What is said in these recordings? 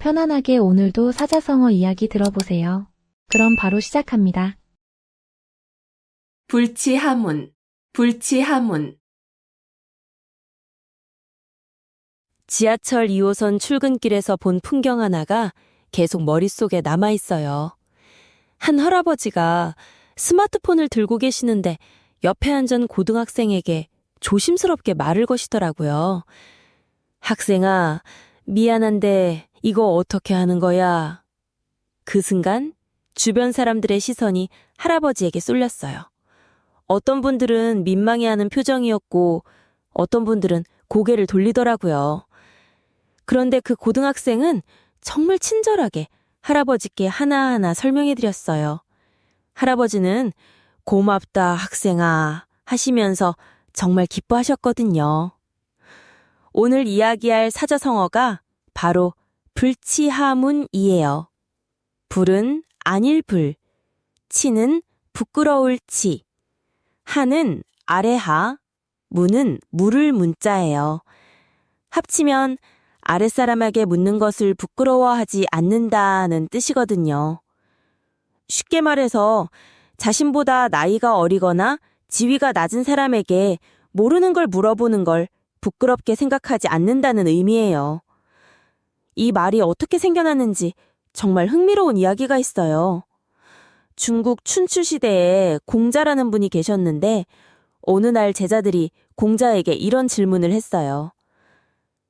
편안하게 오늘도 사자성어 이야기 들어보세요. 그럼 바로 시작합니다. 불치하문, 불치하문. 지하철 2호선 출근길에서 본 풍경 하나가 계속 머릿속에 남아있어요. 한 할아버지가 스마트폰을 들고 계시는데 옆에 앉은 고등학생에게 조심스럽게 말을 거시더라고요. 학생아, 미안한데 이거 어떻게 하는 거야? 그 순간 주변 사람들의 시선이 할아버지에게 쏠렸어요. 어떤 분들은 민망해하는 표정이었고 어떤 분들은 고개를 돌리더라고요. 그런데 그 고등학생은 정말 친절하게 할아버지께 하나하나 설명해드렸어요. 할아버지는 고맙다 학생아 하시면서 정말 기뻐하셨거든요. 오늘 이야기할 사자성어가 바로 불치하문이에요. 불은 아닐 불, 치는 부끄러울 치, 하는 아래하, 문은 물을 문자예요. 합치면 아랫사람에게 묻는 것을 부끄러워하지 않는다는 뜻이거든요. 쉽게 말해서 자신보다 나이가 어리거나 지위가 낮은 사람에게 모르는 걸 물어보는 걸 부끄럽게 생각하지 않는다는 의미예요. 이 말이 어떻게 생겨났는지 정말 흥미로운 이야기가 있어요. 중국 춘추 시대에 공자라는 분이 계셨는데 어느 날 제자들이 공자에게 이런 질문을 했어요.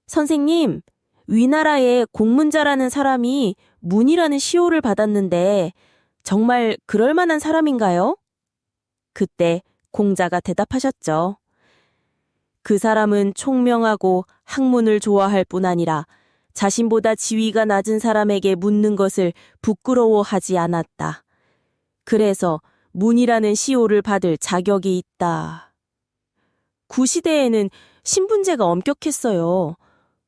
선생님, 위나라에 공문자라는 사람이 문이라는 시호를 받았는데 정말 그럴 만한 사람인가요? 그때 공자가 대답하셨죠. 그 사람은 총명하고 학문을 좋아할 뿐 아니라 자신보다 지위가 낮은 사람에게 묻는 것을 부끄러워하지 않았다. 그래서 문이라는 시호를 받을 자격이 있다. 구시대에는 신분제가 엄격했어요.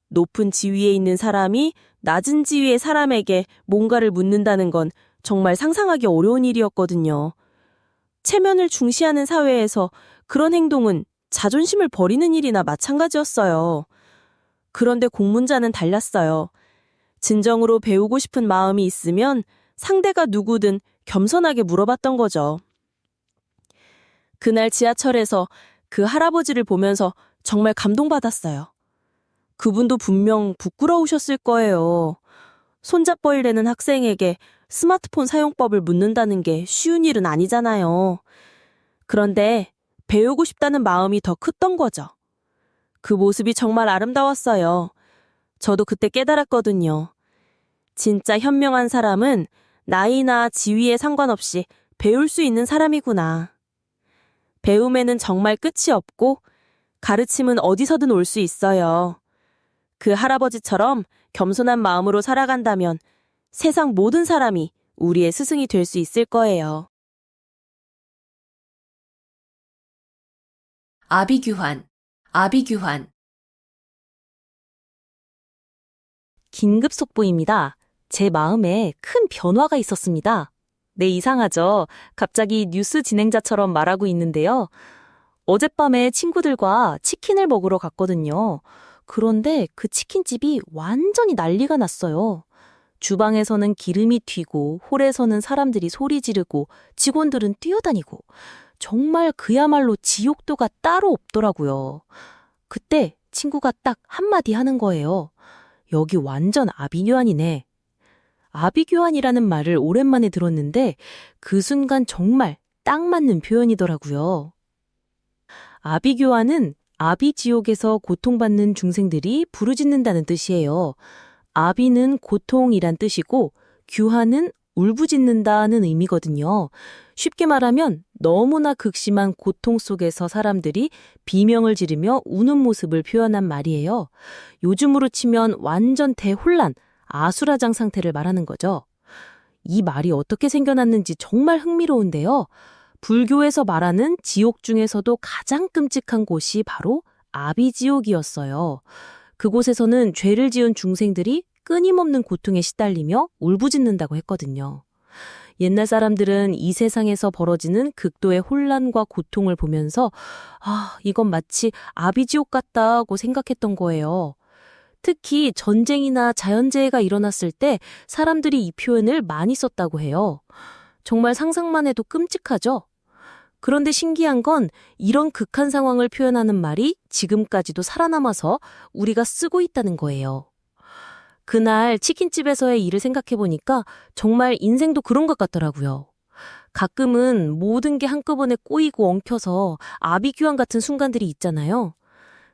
높은 지위에 있는 사람이 낮은 지위의 사람에게 뭔가를 묻는다는 건 정말 상상하기 어려운 일이었거든요. 체면을 중시하는 사회에서 그런 행동은 자존심을 버리는 일이나 마찬가지였어요. 그런데 공문자는 달랐어요. 진정으로 배우고 싶은 마음이 있으면 상대가 누구든 겸손하게 물어봤던 거죠. 그날 지하철에서 그 할아버지를 보면서 정말 감동받았어요. 그분도 분명 부끄러우셨을 거예요. 손잡벌이라는 학생에게 스마트폰 사용법을 묻는다는 게 쉬운 일은 아니잖아요. 그런데 배우고 싶다는 마음이 더 컸던 거죠. 그 모습이 정말 아름다웠어요. 저도 그때 깨달았거든요. 진짜 현명한 사람은 나이나 지위에 상관없이 배울 수 있는 사람이구나. 배움에는 정말 끝이 없고 가르침은 어디서든 올 수 있어요. 그 할아버지처럼 겸손한 마음으로 살아간다면 세상 모든 사람이 우리의 스승이 될 수 있을 거예요. 아비규환, 아비규환. 긴급 속보입니다. 제 마음에 큰 변화가 있었습니다. 네, 이상하죠? 갑자기 뉴스 진행자처럼 말하고 있는데요. 어젯밤에 친구들과 치킨을 먹으러 갔거든요. 그런데 그 치킨집이 완전히 난리가 났어요. 주방에서는 기름이 튀고 홀에서는 사람들이 소리 지르고 직원들은 뛰어다니고 정말 그야말로 지옥도가 따로 없더라고요. 그때 친구가 딱 한마디 하는 거예요. 여기 완전 아비규환이네. 아비규환이라는 말을 오랜만에 들었는데 그 순간 정말 딱 맞는 표현이더라고요. 아비규환은 아비지옥에서 고통받는 중생들이 부르짖는다는 뜻이에요. 아비는 고통이란 뜻이고 규환은 울부짖는다는 의미거든요. 쉽게 말하면 너무나 극심한 고통 속에서 사람들이 비명을 지르며 우는 모습을 표현한 말이에요. 요즘으로 치면 완전 대혼란, 아수라장 상태를 말하는 거죠. 이 말이 어떻게 생겨났는지 정말 흥미로운데요. 불교에서 말하는 지옥 중에서도 가장 끔찍한 곳이 바로 아비지옥이었어요. 그곳에서는 죄를 지은 중생들이 끊임없는 고통에 시달리며 울부짖는다고 했거든요. 옛날 사람들은 이 세상에서 벌어지는 극도의 혼란과 고통을 보면서 이건 마치 아비지옥 같다고 생각했던 거예요. 특히 전쟁이나 자연재해가 일어났을 때 사람들이 이 표현을 많이 썼다고 해요. 정말 상상만 해도 끔찍하죠? 그런데 신기한 건 이런 극한 상황을 표현하는 말이 지금까지도 살아남아서 우리가 쓰고 있다는 거예요. 그날 치킨집에서의 일을 생각해보니까 정말 인생도 그런 것 같더라고요. 가끔은 모든 게 한꺼번에 꼬이고 엉켜서 아비규환 같은 순간들이 있잖아요.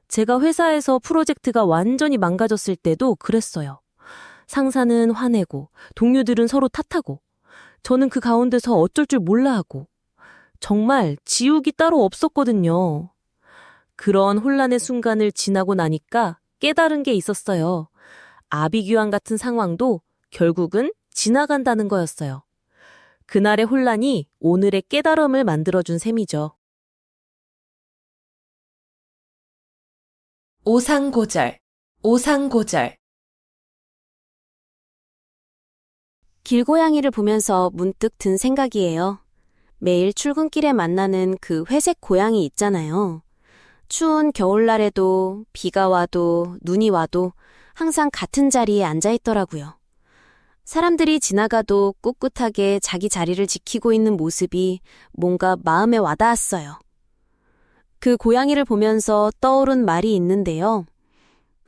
제가 회사에서 프로젝트가 완전히 망가졌을 때도 그랬어요. 상사는 화내고 동료들은 서로 탓하고 저는 그 가운데서 어쩔 줄 몰라 하고 정말 지옥이 따로 없었거든요. 그런 혼란의 순간을 지나고 나니까 깨달은 게 있었어요. 아비규환 같은 상황도 결국은 지나간다는 거였어요. 그날의 혼란이 오늘의 깨달음을 만들어준 셈이죠. 오상고절, 오상고절. 길고양이를 보면서 문득 든 생각이에요. 매일 출근길에 만나는 그 회색 고양이 있잖아요. 추운 겨울날에도 비가 와도 눈이 와도 항상 같은 자리에 앉아 있더라고요. 사람들이 지나가도 꿋꿋하게 자기 자리를 지키고 있는 모습이 뭔가 마음에 와닿았어요. 그 고양이를 보면서 떠오른 말이 있는데요.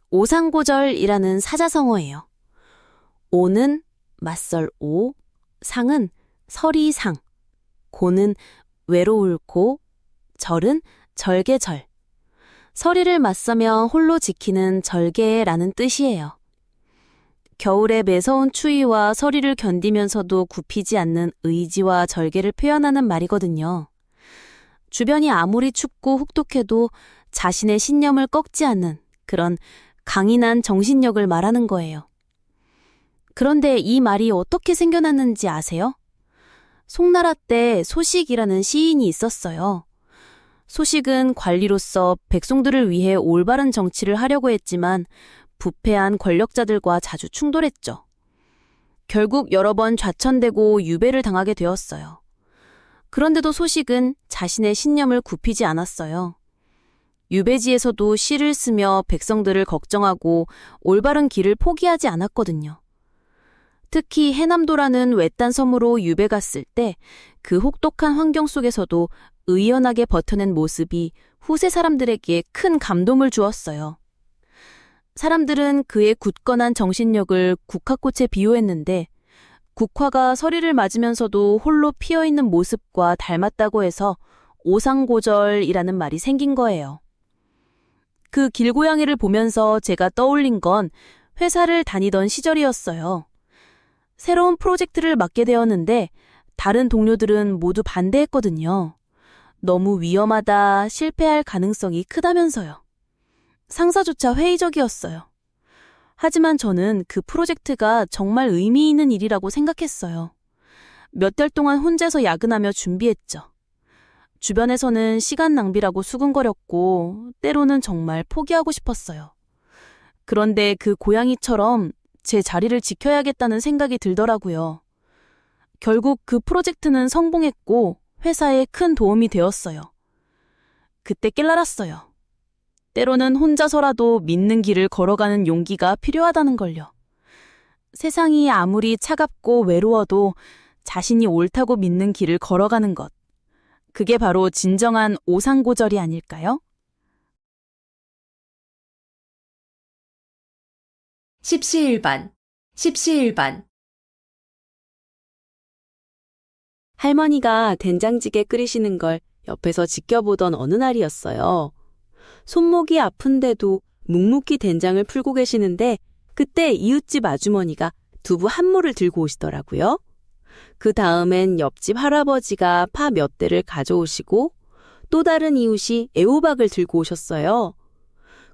오상고절이라는 사자성어예요. 오는 맞설 오, 상은 설이상, 고는 외로울 고, 절은 절개절. 서리를 맞서며 홀로 지키는 절개라는 뜻이에요. 겨울의 매서운 추위와 서리를 견디면서도 굽히지 않는 의지와 절개를 표현하는 말이거든요. 주변이 아무리 춥고 혹독해도 자신의 신념을 꺾지 않는 그런 강인한 정신력을 말하는 거예요. 그런데 이 말이 어떻게 생겨났는지 아세요? 송나라 때 소식이라는 시인이 있었어요. 소식은 관리로서 백성들을 위해 올바른 정치를 하려고 했지만 부패한 권력자들과 자주 충돌했죠. 결국 여러 번 좌천되고 유배를 당하게 되었어요. 그런데도 소식은 자신의 신념을 굽히지 않았어요. 유배지에서도 시를 쓰며 백성들을 걱정하고 올바른 길을 포기하지 않았거든요. 특히 해남도라는 외딴 섬으로 유배 갔을 때 그 혹독한 환경 속에서도 의연하게 버텨낸 모습이 후세 사람들에게 큰 감동을 주었어요. 사람들은 그의 굳건한 정신력을 국화꽃에 비유했는데 국화가 서리를 맞으면서도 홀로 피어있는 모습과 닮았다고 해서 오상고절이라는 말이 생긴 거예요. 그 길고양이를 보면서 제가 떠올린 건 회사를 다니던 시절이었어요. 새로운 프로젝트를 맡게 되었는데 다른 동료들은 모두 반대했거든요. 너무 위험하다, 실패할 가능성이 크다면서요. 상사조차 회의적이었어요. 하지만 저는 그 프로젝트가 정말 의미 있는 일이라고 생각했어요. 몇 달 동안 혼자서 야근하며 준비했죠. 주변에서는 시간 낭비라고 수군거렸고 때로는 정말 포기하고 싶었어요. 그런데 그 고양이처럼 제 자리를 지켜야겠다는 생각이 들더라고요. 결국 그 프로젝트는 성공했고 회사에 큰 도움이 되었어요. 그때 깨달았어요. 때로는 혼자서라도 믿는 길을 걸어가는 용기가 필요하다는 걸요. 세상이 아무리 차갑고 외로워도 자신이 옳다고 믿는 길을 걸어가는 것. 그게 바로 진정한 오상고절이 아닐까요? 10시 1반. 할머니가 된장찌개 끓이시는 걸 옆에서 지켜보던 어느 날이었어요. 손목이 아픈데도 묵묵히 된장을 풀고 계시는데 그때 이웃집 아주머니가 두부 한 모를 들고 오시더라고요. 그 다음엔 옆집 할아버지가 파 몇 대를 가져오시고 또 다른 이웃이 애호박을 들고 오셨어요.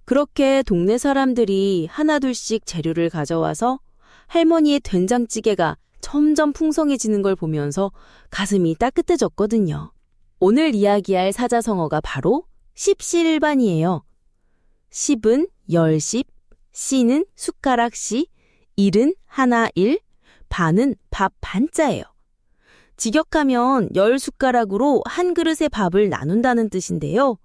그렇게 동네 사람들이 하나둘씩 재료를 가져와서 할머니의 된장찌개가 점점 풍성해지는 걸 보면서 가슴이 따뜻해졌거든요. 오늘 이야기할 사자성어가 바로 십시일반이에요. 십은 열십, 씨는 숟가락 씨, 일은 하나 일, 반은 밥 반자예요. 직역하면 10숟가락으로 한 그릇의 밥을 나눈다는 뜻인데요.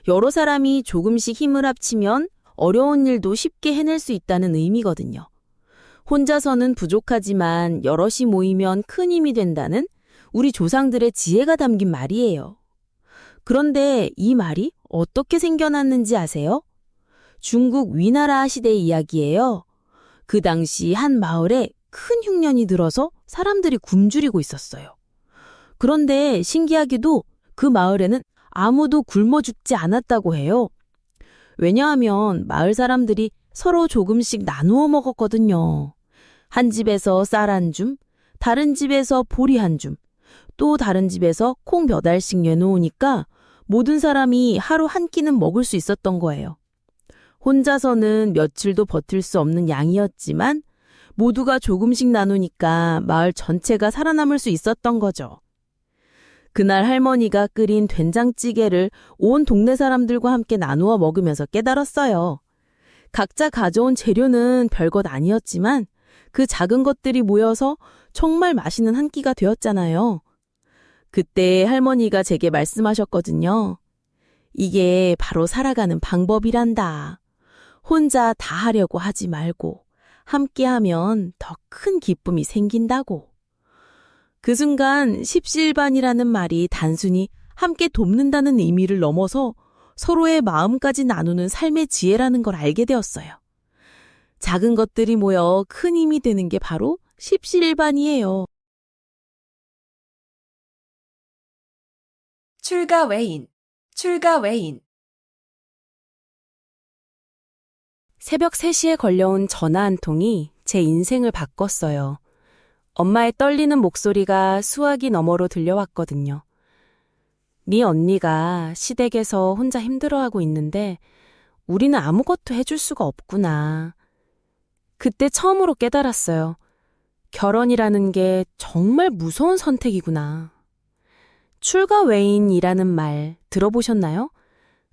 여러 사람이 조금씩 힘을 합치면 어려운 일도 쉽게 해낼 수 있다는 의미거든요. 혼자서는 부족하지만 여럿이 모이면 큰 힘이 된다는 우리 조상들의 지혜가 담긴 말이에요. 그런데 이 말이 어떻게 생겨났는지 아세요? 중국 위나라 시대의 이야기예요. 그 당시 한 마을에 큰 흉년이 들어서 사람들이 굶주리고 있었어요. 그런데 신기하게도 그 마을에는 아무도 굶어 죽지 않았다고 해요. 왜냐하면 마을 사람들이 서로 조금씩 나누어 먹었거든요. 한 집에서 쌀 한 줌, 다른 집에서 보리 한 줌, 또 다른 집에서 콩 몇 알씩 내놓으니까 모든 사람이 하루 한 끼는 먹을 수 있었던 거예요. 혼자서는 며칠도 버틸 수 없는 양이었지만 모두가 조금씩 나누니까 마을 전체가 살아남을 수 있었던 거죠. 그날 할머니가 끓인 된장찌개를 온 동네 사람들과 함께 나누어 먹으면서 깨달았어요. 각자 가져온 재료는 별것 아니었지만 그 작은 것들이 모여서 정말 맛있는 한 끼가 되었잖아요. 그때 할머니가 제게 말씀하셨거든요. 이게 바로 살아가는 방법이란다. 혼자 다 하려고 하지 말고 함께하면 더 큰 기쁨이 생긴다고. 그 순간 십시일반이라는 말이 단순히 함께 돕는다는 의미를 넘어서 서로의 마음까지 나누는 삶의 지혜라는 걸 알게 되었어요. 작은 것들이 모여 큰 힘이 되는 게 바로 십시일반이에요. 출가 외인, 출가 외인. 새벽 3시에 걸려온 전화 한 통이 제 인생을 바꿨어요. 엄마의 떨리는 목소리가 수화기 너머로 들려왔거든요. 네 언니가 시댁에서 혼자 힘들어하고 있는데 우리는 아무것도 해줄 수가 없구나. 그때 처음으로 깨달았어요. 결혼이라는 게 정말 무서운 선택이구나. 출가 외인이라는 말 들어보셨나요?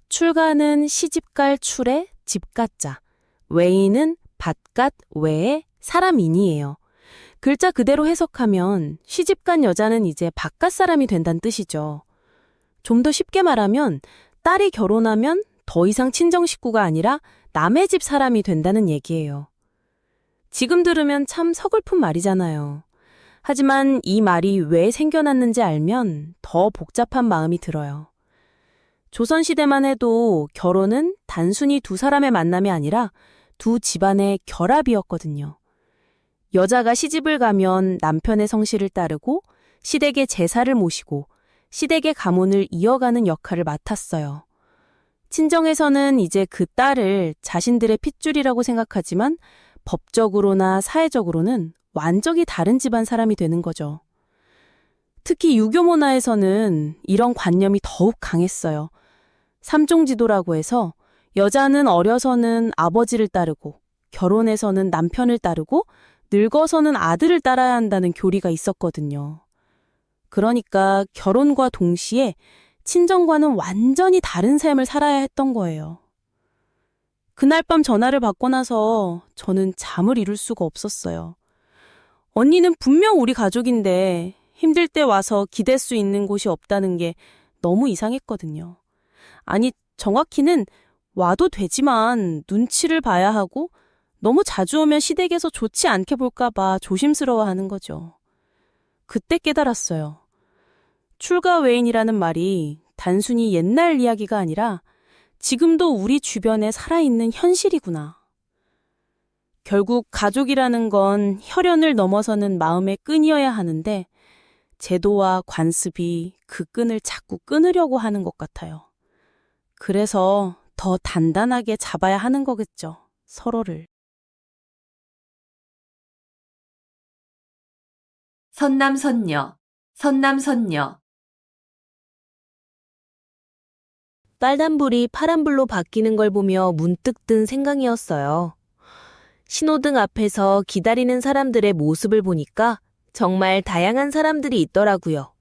출가는 시집갈 출에 집가자, 외인은 밭갓 외의 사람인이에요. 글자 그대로 해석하면 시집간 여자는 이제 바깥 사람이 된다는 뜻이죠. 좀 더 쉽게 말하면 딸이 결혼하면 더 이상 친정 식구가 아니라 남의 집 사람이 된다는 얘기예요. 지금 들으면 참 서글픈 말이잖아요. 하지만 이 말이 왜 생겨났는지 알면 더 복잡한 마음이 들어요. 조선시대만 해도 결혼은 단순히 두 사람의 만남이 아니라 두 집안의 결합이었거든요. 여자가 시집을 가면 남편의 성실을 따르고 시댁의 제사를 모시고 시댁의 가문을 이어가는 역할을 맡았어요. 친정에서는 이제 그 딸을 자신들의 핏줄이라고 생각하지만 법적으로나 사회적으로는 완전히 다른 집안 사람이 되는 거죠. 특히 유교 문화에서는 이런 관념이 더욱 강했어요. 삼종지도라고 해서 여자는 어려서는 아버지를 따르고 결혼해서는 남편을 따르고 늙어서는 아들을 따라야 한다는 교리가 있었거든요. 그러니까 결혼과 동시에 친정과는 완전히 다른 삶을 살아야 했던 거예요. 그날 밤 전화를 받고 나서 저는 잠을 이룰 수가 없었어요. 언니는 분명 우리 가족인데 힘들 때 와서 기댈 수 있는 곳이 없다는 게 너무 이상했거든요. 아니, 정확히는 와도 되지만 눈치를 봐야 하고 너무 자주 오면 시댁에서 좋지 않게 볼까 봐 조심스러워하는 거죠. 그때 깨달았어요. 출가 외인이라는 말이 단순히 옛날 이야기가 아니라 지금도 우리 주변에 살아있는 현실이구나. 결국 가족이라는 건 혈연을 넘어서는 마음의 끈이어야 하는데 제도와 관습이 그 끈을 자꾸 끊으려고 하는 것 같아요. 그래서 더 단단하게 잡아야 하는 거겠죠, 서로를. 선남선녀, 선남선녀. 빨간불이 파란불로 바뀌는 걸 보며 문득 든 생각이었어요. 신호등 앞에서 기다리는 사람들의 모습을 보니까 정말 다양한 사람들이 있더라고요.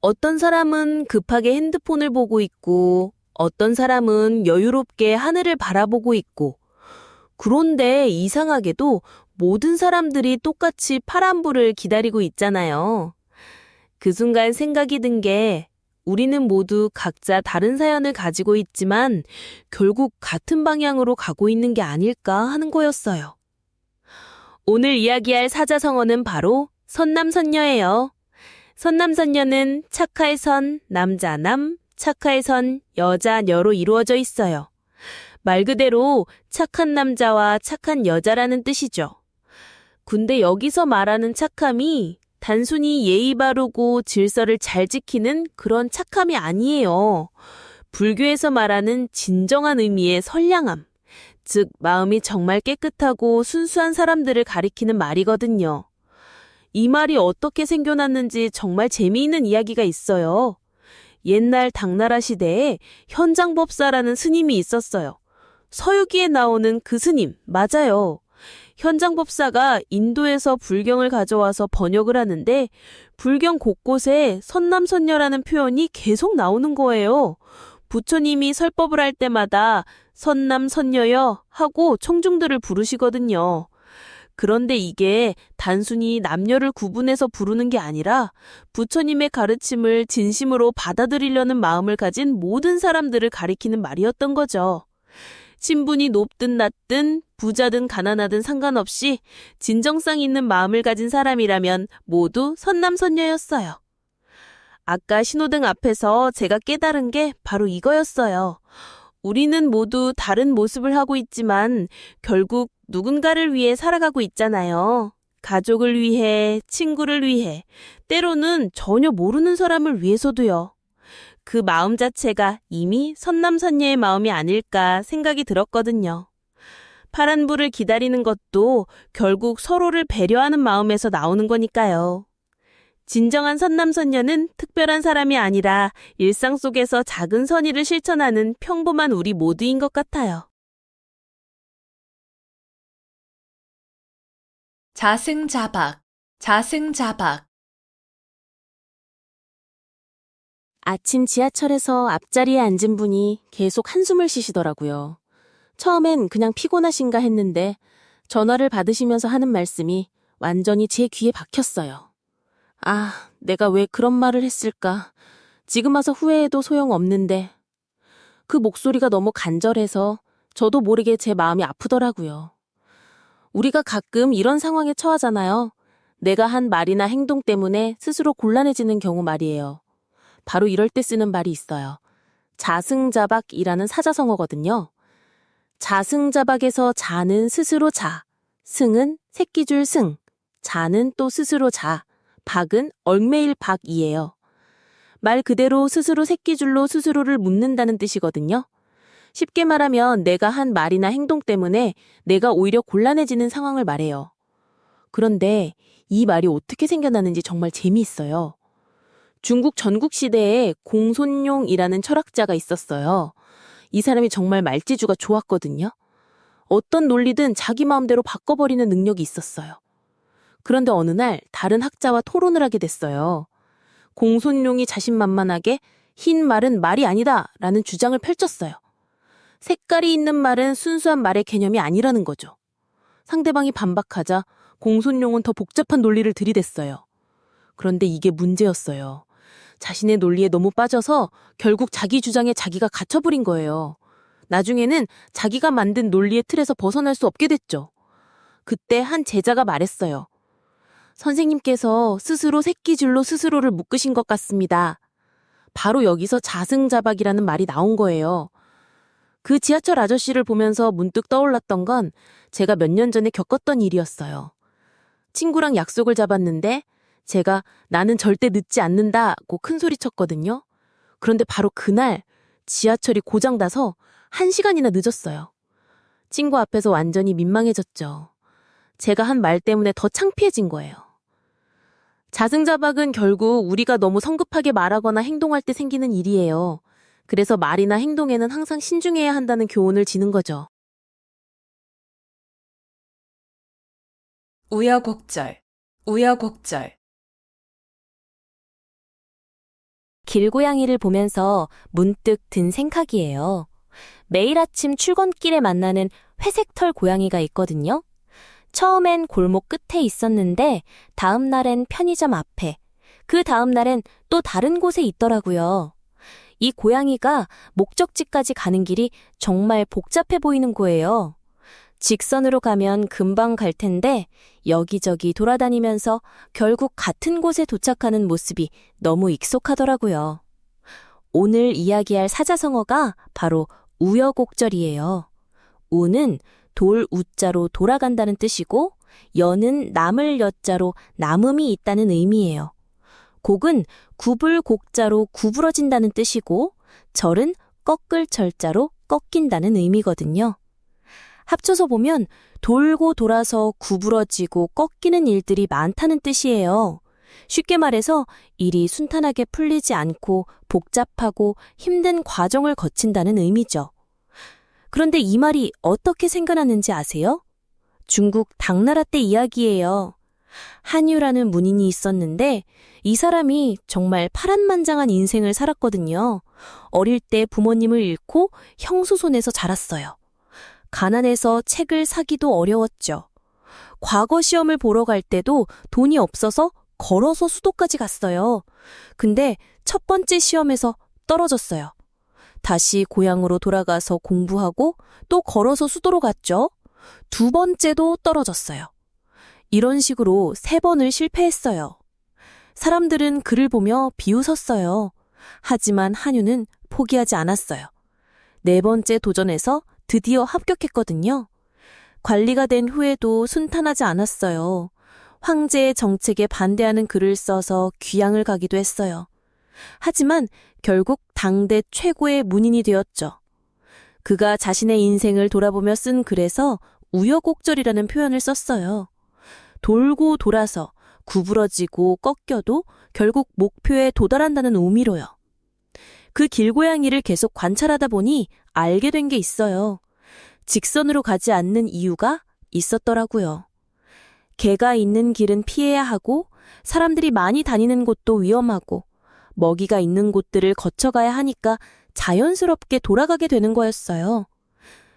어떤 사람은 급하게 핸드폰을 보고 있고, 어떤 사람은 여유롭게 하늘을 바라보고 있고, 그런데 이상하게도 모든 사람들이 똑같이 파란불을 기다리고 있잖아요. 그 순간 생각이 든 게 우리는 모두 각자 다른 사연을 가지고 있지만 결국 같은 방향으로 가고 있는 게 아닐까 하는 거였어요. 오늘 이야기할 사자성어는 바로 선남선녀예요. 선남선녀는 착할 선, 남자 남, 착할 선, 여자 녀로 이루어져 있어요. 말 그대로 착한 남자와 착한 여자라는 뜻이죠. 근데 여기서 말하는 착함이 단순히 예의 바르고 질서를 잘 지키는 그런 착함이 아니에요. 불교에서 말하는 진정한 의미의 선량함, 즉 마음이 정말 깨끗하고 순수한 사람들을 가리키는 말이거든요. 이 말이 어떻게 생겨났는지 정말 재미있는 이야기가 있어요. 옛날 당나라 시대에 현장법사라는 스님이 있었어요. 서유기에 나오는 그 스님, 맞아요. 현장법사가 인도에서 불경을 가져와서 번역을 하는데 불경 곳곳에 선남선녀라는 표현이 계속 나오는 거예요. 부처님이 설법을 할 때마다 선남선녀여 하고 청중들을 부르시거든요. 그런데 이게 단순히 남녀를 구분해서 부르는 게 아니라 부처님의 가르침을 진심으로 받아들이려는 마음을 가진 모든 사람들을 가리키는 말이었던 거죠. 신분이 높든 낮든 부자든 가난하든 상관없이 진정성 있는 마음을 가진 사람이라면 모두 선남선녀였어요. 아까 신호등 앞에서 제가 깨달은 게 바로 이거였어요. 우리는 모두 다른 모습을 하고 있지만 결국 누군가를 위해 살아가고 있잖아요. 가족을 위해, 친구를 위해, 때로는 전혀 모르는 사람을 위해서도요. 그 마음 자체가 이미 선남선녀의 마음이 아닐까 생각이 들었거든요. 파란불을 기다리는 것도 결국 서로를 배려하는 마음에서 나오는 거니까요. 진정한 선남선녀는 특별한 사람이 아니라 일상 속에서 작은 선의를 실천하는 평범한 우리 모두인 것 같아요. 자승자박, 자승자박. 아침 지하철에서 앞자리에 앉은 분이 계속 한숨을 쉬시더라고요. 처음엔 그냥 피곤하신가 했는데 전화를 받으시면서 하는 말씀이 완전히 제 귀에 박혔어요. 아, 내가 왜 그런 말을 했을까? 지금 와서 후회해도 소용없는데. 그 목소리가 너무 간절해서 저도 모르게 제 마음이 아프더라고요. 우리가 가끔 이런 상황에 처하잖아요. 내가 한 말이나 행동 때문에 스스로 곤란해지는 경우 말이에요. 바로 이럴 때 쓰는 말이 있어요. 자승자박이라는 사자성어거든요. 자승자박에서 자는 스스로 자, 승은 새끼줄 승, 자는 또 스스로 자, 박은 얽매일 박이에요. 말 그대로 스스로 새끼줄로 스스로를 묶는다는 뜻이거든요. 쉽게 말하면 내가 한 말이나 행동 때문에 내가 오히려 곤란해지는 상황을 말해요. 그런데 이 말이 어떻게 생겨나는지 정말 재미있어요. 중국 전국시대에 공손룡이라는 철학자가 있었어요. 이 사람이 정말 말재주가 좋았거든요. 어떤 논리든 자기 마음대로 바꿔버리는 능력이 있었어요. 그런데 어느 날 다른 학자와 토론을 하게 됐어요. 공손룡이 자신만만하게 흰 말은 말이 아니다 라는 주장을 펼쳤어요. 색깔이 있는 말은 순수한 말의 개념이 아니라는 거죠. 상대방이 반박하자 공손룡은 더 복잡한 논리를 들이댔어요. 그런데 이게 문제였어요. 자신의 논리에 너무 빠져서 결국 자기 주장에 자기가 갇혀버린 거예요. 나중에는 자기가 만든 논리의 틀에서 벗어날 수 없게 됐죠. 그때 한 제자가 말했어요. 선생님께서 스스로 새끼줄로 스스로를 묶으신 것 같습니다. 바로 여기서 자승자박이라는 말이 나온 거예요. 그 지하철 아저씨를 보면서 문득 떠올랐던 건 제가 몇 년 전에 겪었던 일이었어요. 친구랑 약속을 잡았는데 제가 나는 절대 늦지 않는다고 큰 소리 쳤거든요. 그런데 바로 그날 지하철이 고장나서 1시간이나 늦었어요. 친구 앞에서 완전히 민망해졌죠. 제가 한 말 때문에 더 창피해진 거예요. 자승자박은 결국 우리가 너무 성급하게 말하거나 행동할 때 생기는 일이에요. 그래서 말이나 행동에는 항상 신중해야 한다는 교훈을 지는 거죠. 우여곡절, 우여곡절. 길고양이를 보면서 문득 든 생각이에요. 매일 아침 출근길에 만나는 회색털 고양이가 있거든요. 처음엔 골목 끝에 있었는데 다음 날엔 편의점 앞에, 그 다음 날엔 또 다른 곳에 있더라고요. 이 고양이가 목적지까지 가는 길이 정말 복잡해 보이는 거예요. 직선으로 가면 금방 갈 텐데 여기저기 돌아다니면서 결국 같은 곳에 도착하는 모습이 너무 익숙하더라고요. 오늘 이야기할 사자성어가 바로 우여곡절이에요. 우는 돌 우자로 돌아간다는 뜻이고 여는 남을 여자로 남음이 있다는 의미예요. 곡은 구불곡자로 구부러진다는 뜻이고 절은 꺾을 절자로 꺾인다는 의미거든요. 합쳐서 보면 돌고 돌아서 구부러지고 꺾이는 일들이 많다는 뜻이에요. 쉽게 말해서 일이 순탄하게 풀리지 않고 복잡하고 힘든 과정을 거친다는 의미죠. 그런데 이 말이 어떻게 생겨났는지 아세요? 중국 당나라 때 이야기예요. 한유라는 문인이 있었는데 이 사람이 정말 파란만장한 인생을 살았거든요. 어릴 때 부모님을 잃고 형수 손에서 자랐어요. 가난해서 책을 사기도 어려웠죠. 과거 시험을 보러 갈 때도 돈이 없어서 걸어서 수도까지 갔어요. 근데 첫 번째 시험에서 떨어졌어요. 다시 고향으로 돌아가서 공부하고 또 걸어서 수도로 갔죠. 두 번째도 떨어졌어요. 이런 식으로 3번을 실패했어요. 사람들은 그를 보며 비웃었어요. 하지만 한유는 포기하지 않았어요. 4번째 도전에서 드디어 합격했거든요. 관리가 된 후에도 순탄하지 않았어요. 황제의 정책에 반대하는 글을 써서 귀양을 가기도 했어요. 하지만 결국 당대 최고의 문인이 되었죠. 그가 자신의 인생을 돌아보며 쓴 글에서 우여곡절이라는 표현을 썼어요. 돌고 돌아서 구부러지고 꺾여도 결국 목표에 도달한다는 의미로요. 그 길고양이를 계속 관찰하다 보니 알게 된 게 있어요. 직선으로 가지 않는 이유가 있었더라고요. 개가 있는 길은 피해야 하고 사람들이 많이 다니는 곳도 위험하고 먹이가 있는 곳들을 거쳐가야 하니까 자연스럽게 돌아가게 되는 거였어요.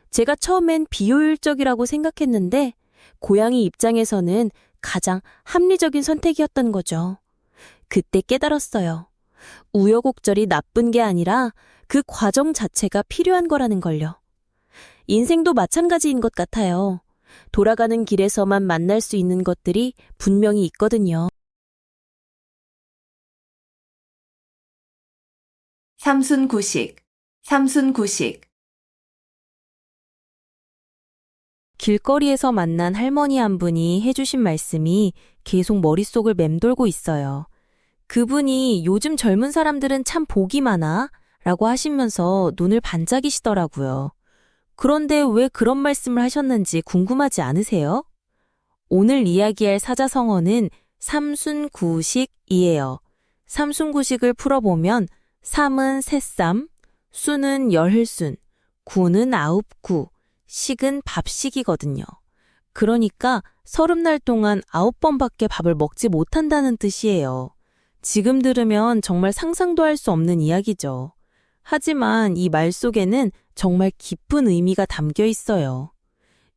제가 처음엔 비효율적이라고 생각했는데 고양이 입장에서는 가장 합리적인 선택이었던 거죠. 그때 깨달았어요. 우여곡절이 나쁜 게 아니라 그 과정 자체가 필요한 거라는 걸요. 인생도 마찬가지인 것 같아요. 돌아가는 길에서만 만날 수 있는 것들이 분명히 있거든요. 삼순구식, 삼순구식. 길거리에서 만난 할머니 한 분이 해주신 말씀이 계속 머릿속을 맴돌고 있어요. 그분이 요즘 젊은 사람들은 참 복이 많아 라고 하시면서 눈을 반짝이시더라고요. 그런데 왜 그런 말씀을 하셨는지 궁금하지 않으세요? 오늘 이야기할 사자성어는 삼순구식이에요. 삼순구식을 풀어보면 삼은 새쌈, 수는 열흘순, 구는 아홉구, 식은 밥식이거든요. 그러니까 30날 동안 9번밖에 밥을 먹지 못한다는 뜻이에요. 지금 들으면 정말 상상도 할 수 없는 이야기죠. 하지만 이 말 속에는 정말 깊은 의미가 담겨 있어요.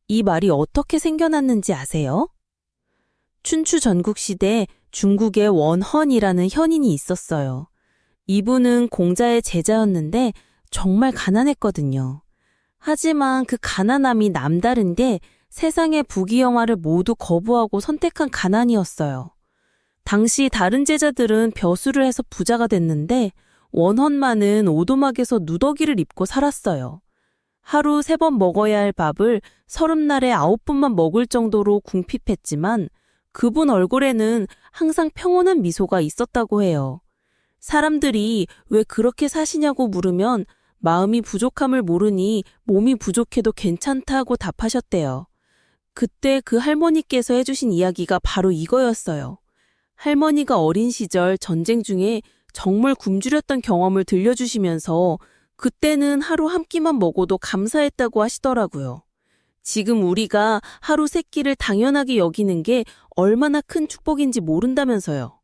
이 말이 어떻게 생겨났는지 아세요? 춘추 전국시대 중국에 원헌이라는 현인이 있었어요. 이분은 공자의 제자였는데 정말 가난했거든요. 하지만 그 가난함이 남다른 게 세상의 부귀영화를 모두 거부하고 선택한 가난이었어요. 당시 다른 제자들은 벼슬을 해서 부자가 됐는데 원헌만은 오두막에서 누더기를 입고 살았어요. 하루 3번 먹어야 할 밥을 30날에 9번만 먹을 정도로 궁핍했지만 그분 얼굴에는 항상 평온한 미소가 있었다고 해요. 사람들이 왜 그렇게 사시냐고 물으면 마음이 부족함을 모르니 몸이 부족해도 괜찮다고 답하셨대요. 그때 그 할머니께서 해주신 이야기가 바로 이거였어요. 할머니가 어린 시절 전쟁 중에 정말 굶주렸던 경험을 들려주시면서 그때는 하루 한 끼만 먹어도 감사했다고 하시더라고요. 지금 우리가 하루 3끼를 당연하게 여기는 게 얼마나 큰 축복인지 모른다면서요.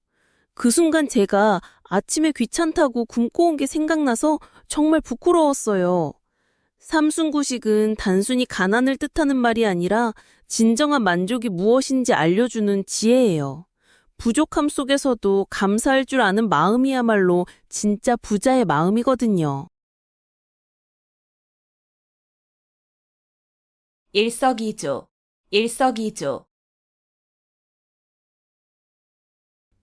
그 순간 제가 아침에 귀찮다고 굶고 온 게 생각나서 정말 부끄러웠어요. 삼순구식은 단순히 가난을 뜻하는 말이 아니라 진정한 만족이 무엇인지 알려주는 지혜예요. 부족함 속에서도 감사할 줄 아는 마음이야말로 진짜 부자의 마음이거든요. 일석이조, 일석이조.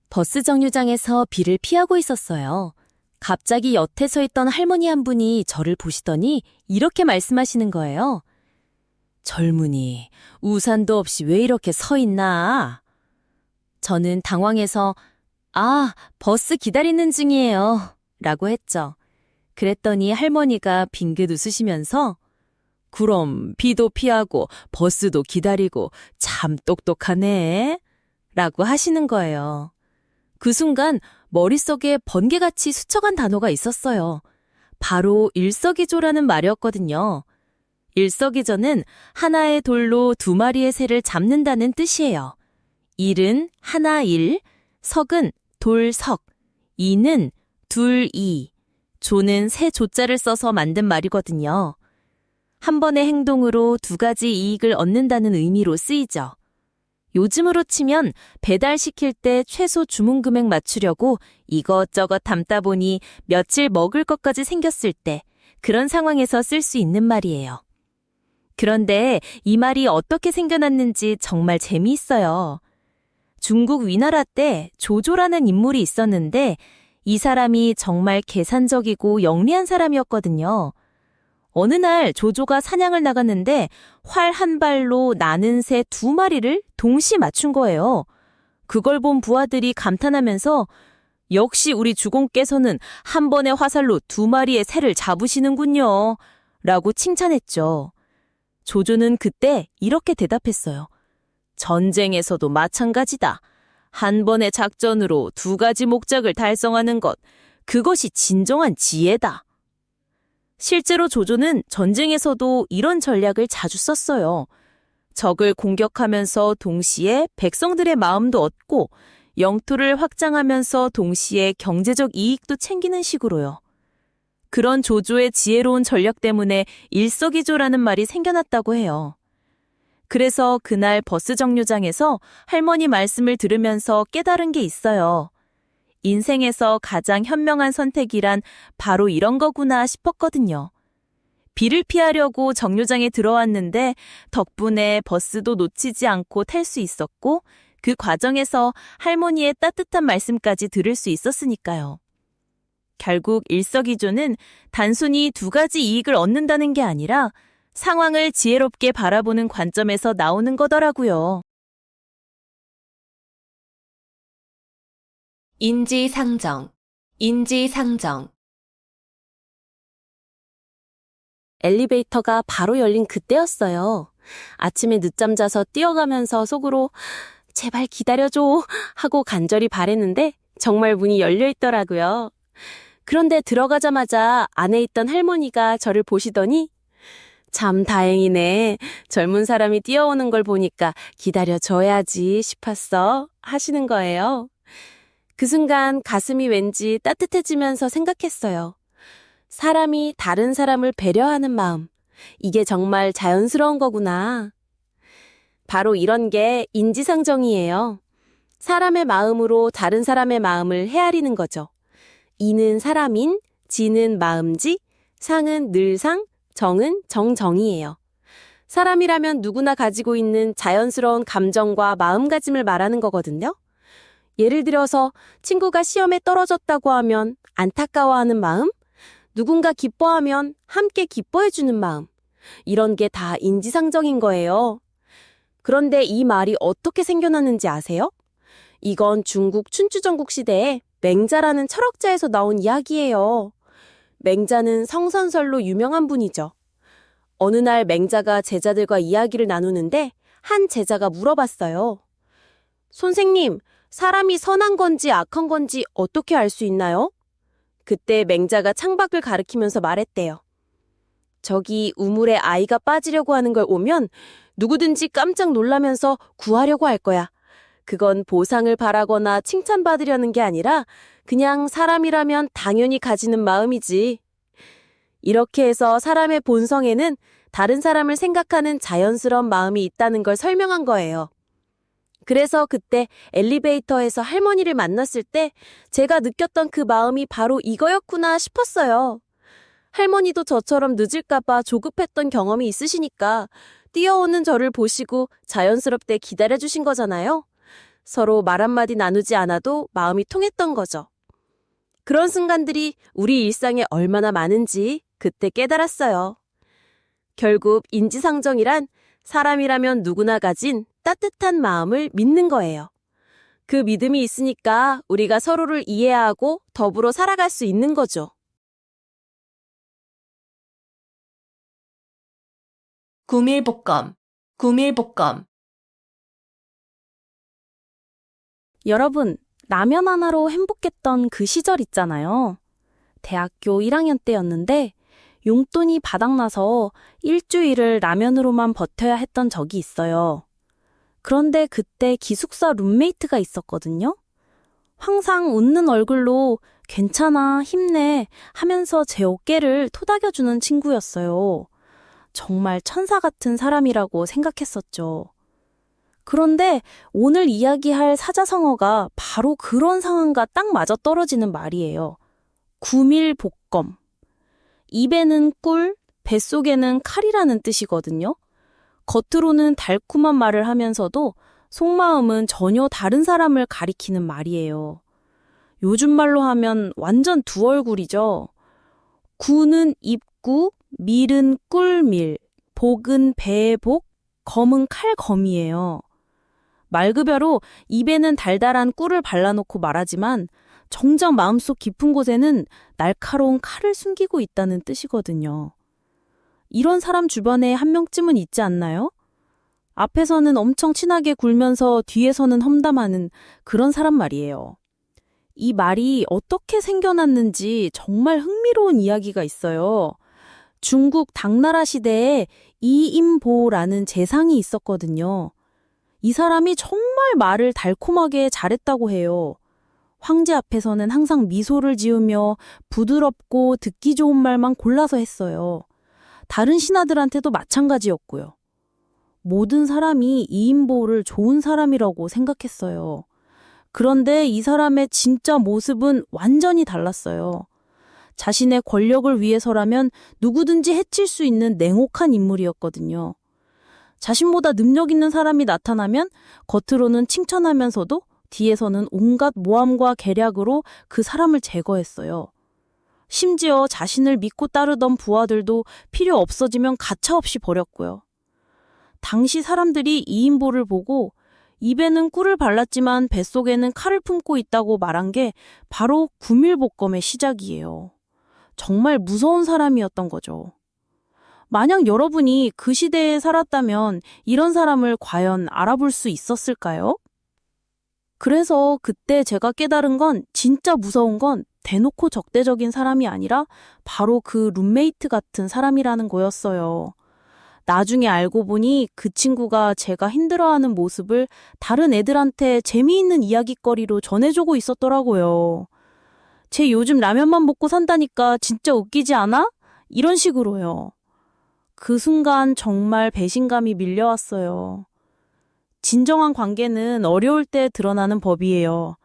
버스 정류장에서 비를 피하고 있었어요. 갑자기 옆에 서 있던 할머니 한 분이 저를 보시더니 이렇게 말씀하시는 거예요. 젊은이, 우산도 없이 왜 이렇게 서 있나? 저는 당황해서 버스 기다리는 중이에요. 라고 했죠. 그랬더니 할머니가 빙긋 웃으시면서 그럼 비도 피하고 버스도 기다리고 참 똑똑하네. 라고 하시는 거예요. 그 순간 머릿속에 번개같이 스쳐간 단어가 있었어요. 바로 일석이조라는 말이었거든요. 일석이조는 하나의 돌로 두 마리의 새를 잡는다는 뜻이에요. 일은 하나 일, 석은 돌 석, 이는 둘 이, 조는 새 조자를 써서 만든 말이거든요. 한 번의 행동으로 두 가지 이익을 얻는다는 의미로 쓰이죠. 요즘으로 치면 배달시킬 때 최소 주문 금액 맞추려고 이것저것 담다 보니 며칠 먹을 것까지 생겼을 때 그런 상황에서 쓸 수 있는 말이에요. 그런데 이 말이 어떻게 생겨났는지 정말 재미있어요. 중국 위나라 때 조조라는 인물이 있었는데 이 사람이 정말 계산적이고 영리한 사람이었거든요. 어느 날 조조가 사냥을 나갔는데 활 한 발로 나는 새 두 마리를 동시에 맞춘 거예요. 그걸 본 부하들이 감탄하면서 역시 우리 주공께서는 한 번의 화살로 두 마리의 새를 잡으시는군요. 라고 칭찬했죠. 조조는 그때 이렇게 대답했어요. 전쟁에서도 마찬가지다. 한 번의 작전으로 두 가지 목적을 달성하는 것, 그것이 진정한 지혜다. 실제로 조조는 전쟁에서도 이런 전략을 자주 썼어요. 적을 공격하면서 동시에 백성들의 마음도 얻고 영토를 확장하면서 동시에 경제적 이익도 챙기는 식으로요. 그런 조조의 지혜로운 전략 때문에 일석이조라는 말이 생겨났다고 해요. 그래서 그날 버스 정류장에서 할머니 말씀을 들으면서 깨달은 게 있어요. 인생에서 가장 현명한 선택이란 바로 이런 거구나 싶었거든요. 비를 피하려고 정류장에 들어왔는데 덕분에 버스도 놓치지 않고 탈 수 있었고 그 과정에서 할머니의 따뜻한 말씀까지 들을 수 있었으니까요. 결국 일석이조는 단순히 두 가지 이익을 얻는다는 게 아니라 상황을 지혜롭게 바라보는 관점에서 나오는 거더라고요. 인지상정, 인지상정. 엘리베이터가 바로 열린 그때였어요. 아침에 늦잠 자서 뛰어가면서 속으로 제발 기다려줘 하고 간절히 바랬는데 정말 문이 열려 있더라고요. 그런데 들어가자마자 안에 있던 할머니가 저를 보시더니 참 다행이네. 젊은 사람이 뛰어오는 걸 보니까 기다려줘야지 싶었어 하시는 거예요. 그 순간 가슴이 왠지 따뜻해지면서 생각했어요. 사람이 다른 사람을 배려하는 마음, 이게 정말 자연스러운 거구나. 바로 이런 게 인지상정이에요. 사람의 마음으로 다른 사람의 마음을 헤아리는 거죠. 이는 사람인, 지는 마음지, 상은 늘상, 정은 정정이에요. 사람이라면 누구나 가지고 있는 자연스러운 감정과 마음가짐을 말하는 거거든요. 예를 들어서 친구가 시험에 떨어졌다고 하면 안타까워하는 마음, 누군가 기뻐하면 함께 기뻐해주는 마음, 이런 게 다 인지상정인 거예요. 그런데 이 말이 어떻게 생겨났는지 아세요? 이건 중국 춘추전국 시대에 맹자라는 철학자에서 나온 이야기예요. 맹자는 성선설로 유명한 분이죠. 어느 날 맹자가 제자들과 이야기를 나누는데 한 제자가 물어봤어요. 선생님, 사람이 선한 건지 악한 건지 어떻게 알 수 있나요? 그때 맹자가 창밖을 가리키면서 말했대요. 저기 우물에 아이가 빠지려고 하는 걸 오면 누구든지 깜짝 놀라면서 구하려고 할 거야. 그건 보상을 바라거나 칭찬받으려는 게 아니라 그냥 사람이라면 당연히 가지는 마음이지. 이렇게 해서 사람의 본성에는 다른 사람을 생각하는 자연스러운 마음이 있다는 걸 설명한 거예요. 그래서 그때 엘리베이터에서 할머니를 만났을 때 제가 느꼈던 그 마음이 바로 이거였구나 싶었어요. 할머니도 저처럼 늦을까봐 조급했던 경험이 있으시니까 뛰어오는 저를 보시고 자연스럽게 기다려주신 거잖아요. 서로 말 한마디 나누지 않아도 마음이 통했던 거죠. 그런 순간들이 우리 일상에 얼마나 많은지 그때 깨달았어요. 결국 인지상정이란 사람이라면 누구나 가진 따뜻한 마음을 믿는 거예요. 그 믿음이 있으니까 우리가 서로를 이해하고 더불어 살아갈 수 있는 거죠. 구밀복검, 구밀복검. 여러분, 라면 하나로 행복했던 그 시절 있잖아요. 대학교 1학년 때였는데 용돈이 바닥나서 일주일을 라면으로만 버텨야 했던 적이 있어요. 그런데 그때 기숙사 룸메이트가 있었거든요. 항상 웃는 얼굴로 괜찮아, 힘내 하면서 제 어깨를 토닥여주는 친구였어요. 정말 천사 같은 사람이라고 생각했었죠. 그런데 오늘 이야기할 사자성어가 바로 그런 상황과 딱 맞아떨어지는 말이에요. 구밀복검. 입에는 꿀, 뱃속에는 칼이라는 뜻이거든요. 겉으로는 달콤한 말을 하면서도 속마음은 전혀 다른 사람을 가리키는 말이에요. 요즘 말로 하면 완전 두 얼굴이죠. 구는 입구, 밀은 꿀밀, 복은 배의 복, 검은 칼검이에요. 말그대로 입에는 달달한 꿀을 발라놓고 말하지만 정작 마음속 깊은 곳에는 날카로운 칼을 숨기고 있다는 뜻이거든요. 이런 사람 주변에 한 명쯤은 있지 않나요? 앞에서는 엄청 친하게 굴면서 뒤에서는 험담하는 그런 사람 말이에요. 이 말이 어떻게 생겨났는지 정말 흥미로운 이야기가 있어요. 중국 당나라 시대에 이인보라는 재상이 있었거든요. 이 사람이 정말 말을 달콤하게 잘했다고 해요. 황제 앞에서는 항상 미소를 지으며 부드럽고 듣기 좋은 말만 골라서 했어요. 다른 신하들한테도 마찬가지였고요. 모든 사람이 이인보를 좋은 사람이라고 생각했어요. 그런데 이 사람의 진짜 모습은 완전히 달랐어요. 자신의 권력을 위해서라면 누구든지 해칠 수 있는 냉혹한 인물이었거든요. 자신보다 능력 있는 사람이 나타나면 겉으로는 칭찬하면서도 뒤에서는 온갖 모함과 계략으로 그 사람을 제거했어요. 심지어 자신을 믿고 따르던 부하들도 필요 없어지면 가차없이 버렸고요. 당시 사람들이 이인보를 보고 입에는 꿀을 발랐지만 뱃속에는 칼을 품고 있다고 말한 게 바로 구밀복검의 시작이에요. 정말 무서운 사람이었던 거죠. 만약 여러분이 그 시대에 살았다면 이런 사람을 과연 알아볼 수 있었을까요? 그래서 그때 제가 깨달은 건 진짜 무서운 건 대놓고 적대적인 사람이 아니라 바로 그 룸메이트 같은 사람이라는 거였어요. 나중에 알고 보니 그 친구가 제가 힘들어하는 모습을 다른 애들한테 재미있는 이야깃거리로 전해주고 있었더라고요. 쟤 요즘 라면만 먹고 산다니까 진짜 웃기지 않아? 이런 식으로요. 그 순간 정말 배신감이 밀려왔어요. 진정한 관계는 어려울 때 드러나는 법이에요.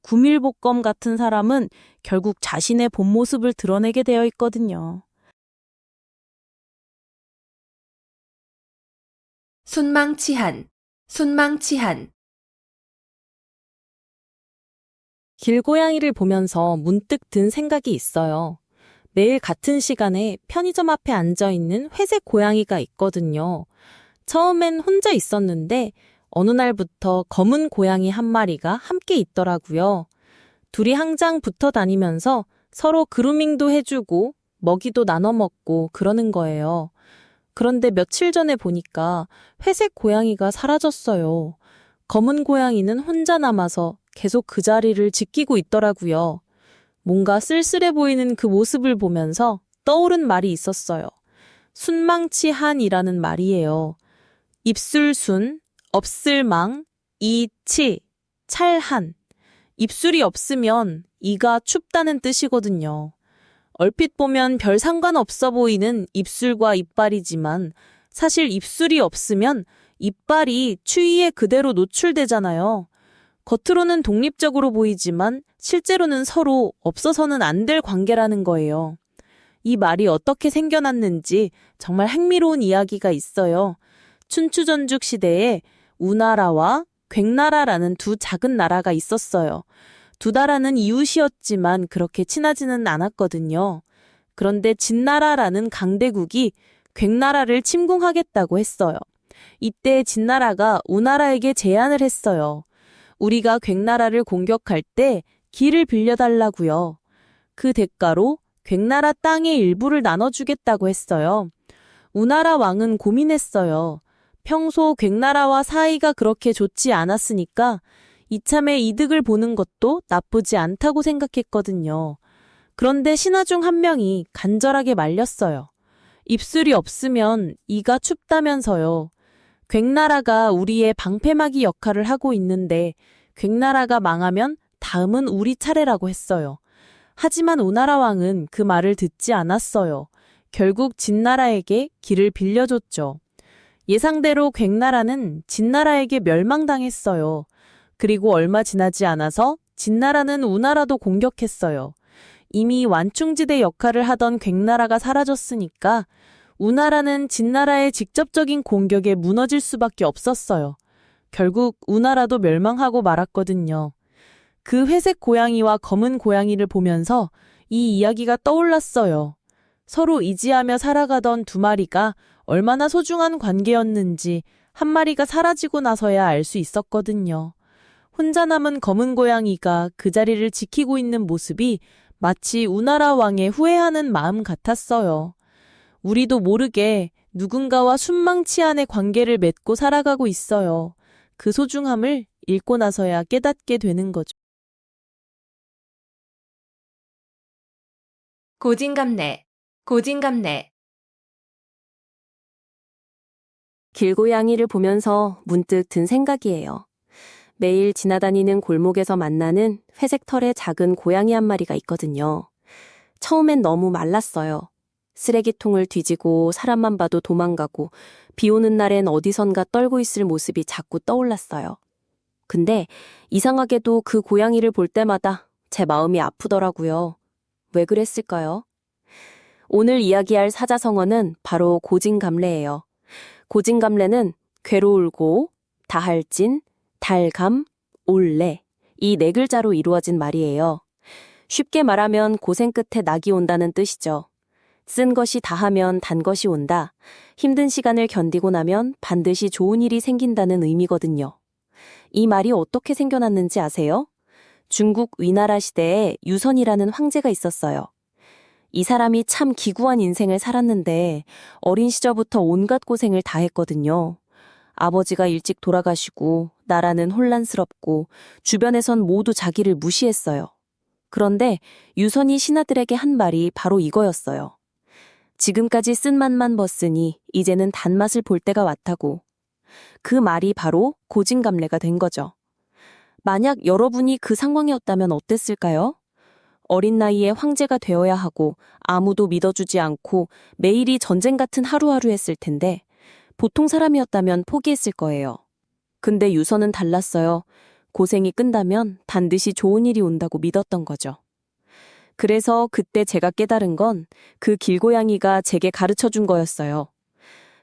구밀복검 같은 사람은 결국 자신의 본 모습을 드러내게 되어 있거든요. 순망치한, 순망치한. 길고양이를 보면서 문득 든 생각이 있어요. 매일 같은 시간에 편의점 앞에 앉아있는 회색 고양이가 있거든요. 처음엔 혼자 있었는데 어느 날부터 검은 고양이 한 마리가 함께 있더라고요. 둘이 항상 붙어 다니면서 서로 그루밍도 해주고 먹이도 나눠 먹고 그러는 거예요. 그런데 며칠 전에 보니까 회색 고양이가 사라졌어요. 검은 고양이는 혼자 남아서 계속 그 자리를 지키고 있더라고요. 뭔가 쓸쓸해 보이는 그 모습을 보면서 떠오른 말이 있었어요. 순망치한이라는 말이에요. 입술순, 없을망, 이치, 찰한. 입술이 없으면 이가 춥다는 뜻이거든요. 얼핏 보면 별 상관없어 보이는 입술과 이빨이지만 사실 입술이 없으면 이빨이 추위에 그대로 노출되잖아요. 겉으로는 독립적으로 보이지만 실제로는 서로 없어서는 안 될 관계라는 거예요. 이 말이 어떻게 생겨났는지 정말 흥미로운 이야기가 있어요. 춘추전죽 시대에 우나라와 괭나라라는 두 작은 나라가 있었어요. 두 나라는 이웃이었지만 그렇게 친하지는 않았거든요. 그런데 진나라라는 강대국이 괭나라를 침공하겠다고 했어요. 이때 진나라가 우나라에게 제안을 했어요. 우리가 괭나라를 공격할 때 길을 빌려달라고요. 그 대가로 괭나라 땅의 일부를 나눠주겠다고 했어요. 우나라 왕은 고민했어요. 평소 괭나라와 사이가 그렇게 좋지 않았으니까 이참에 이득을 보는 것도 나쁘지 않다고 생각했거든요. 그런데 신하 중 한 명이 간절하게 말렸어요. 입술이 없으면 이가 춥다면서요. 괭나라가 우리의 방패막이 역할을 하고 있는데 괭나라가 망하면 다음은 우리 차례라고 했어요. 하지만 우나라 왕은 그 말을 듣지 않았어요. 결국 진나라에게 길을 빌려줬죠. 예상대로 괭나라는 진나라에게 멸망당했어요. 그리고 얼마 지나지 않아서 진나라는 우나라도 공격했어요. 이미 완충지대 역할을 하던 괭나라가 사라졌으니까 우나라는 진나라의 직접적인 공격에 무너질 수밖에 없었어요. 결국 우나라도 멸망하고 말았거든요. 그 회색 고양이와 검은 고양이를 보면서 이 이야기가 떠올랐어요. 서로 의지하며 살아가던 두 마리가 얼마나 소중한 관계였는지 한 마리가 사라지고 나서야 알 수 있었거든요. 혼자 남은 검은 고양이가 그 자리를 지키고 있는 모습이 마치 우나라 왕의 후회하는 마음 같았어요. 우리도 모르게 누군가와 순망치한의 관계를 맺고 살아가고 있어요. 그 소중함을 읽고 나서야 깨닫게 되는 거죠. 고진감래, 고진감래. 길고양이를 보면서 문득 든 생각이에요. 매일 지나다니는 골목에서 만나는 회색 털의 작은 고양이 한 마리가 있거든요. 처음엔 너무 말랐어요. 쓰레기통을 뒤지고 사람만 봐도 도망가고 비 오는 날엔 어디선가 떨고 있을 모습이 자꾸 떠올랐어요. 근데 이상하게도 그 고양이를 볼 때마다 제 마음이 아프더라고요. 왜 그랬을까요? 오늘 이야기할 사자성어는 바로 고진감래예요. 고진감래는 괴로울고, 다할진, 달감, 올래 이 네 글자로 이루어진 말이에요. 쉽게 말하면 고생 끝에 낙이 온다는 뜻이죠. 쓴 것이 다하면 단 것이 온다. 힘든 시간을 견디고 나면 반드시 좋은 일이 생긴다는 의미거든요. 이 말이 어떻게 생겨났는지 아세요? 중국 위나라 시대에 유선이라는 황제가 있었어요. 이 사람이 참 기구한 인생을 살았는데 어린 시절부터 온갖 고생을 다 했거든요. 아버지가 일찍 돌아가시고 나라는 혼란스럽고 주변에선 모두 자기를 무시했어요. 그런데 유선이 신하들에게 한 말이 바로 이거였어요. 지금까지 쓴 맛만 봤으니 이제는 단맛을 볼 때가 왔다고. 그 말이 바로 고진감래가 된 거죠. 만약 여러분이 그 상황이었다면 어땠을까요? 어린 나이에 황제가 되어야 하고 아무도 믿어주지 않고 매일이 전쟁 같은 하루하루였을 텐데 보통 사람이었다면 포기했을 거예요. 근데 유선은 달랐어요. 고생이 끝나면 반드시 좋은 일이 온다고 믿었던 거죠. 그래서 그때 제가 깨달은 건 그 길고양이가 제게 가르쳐준 거였어요.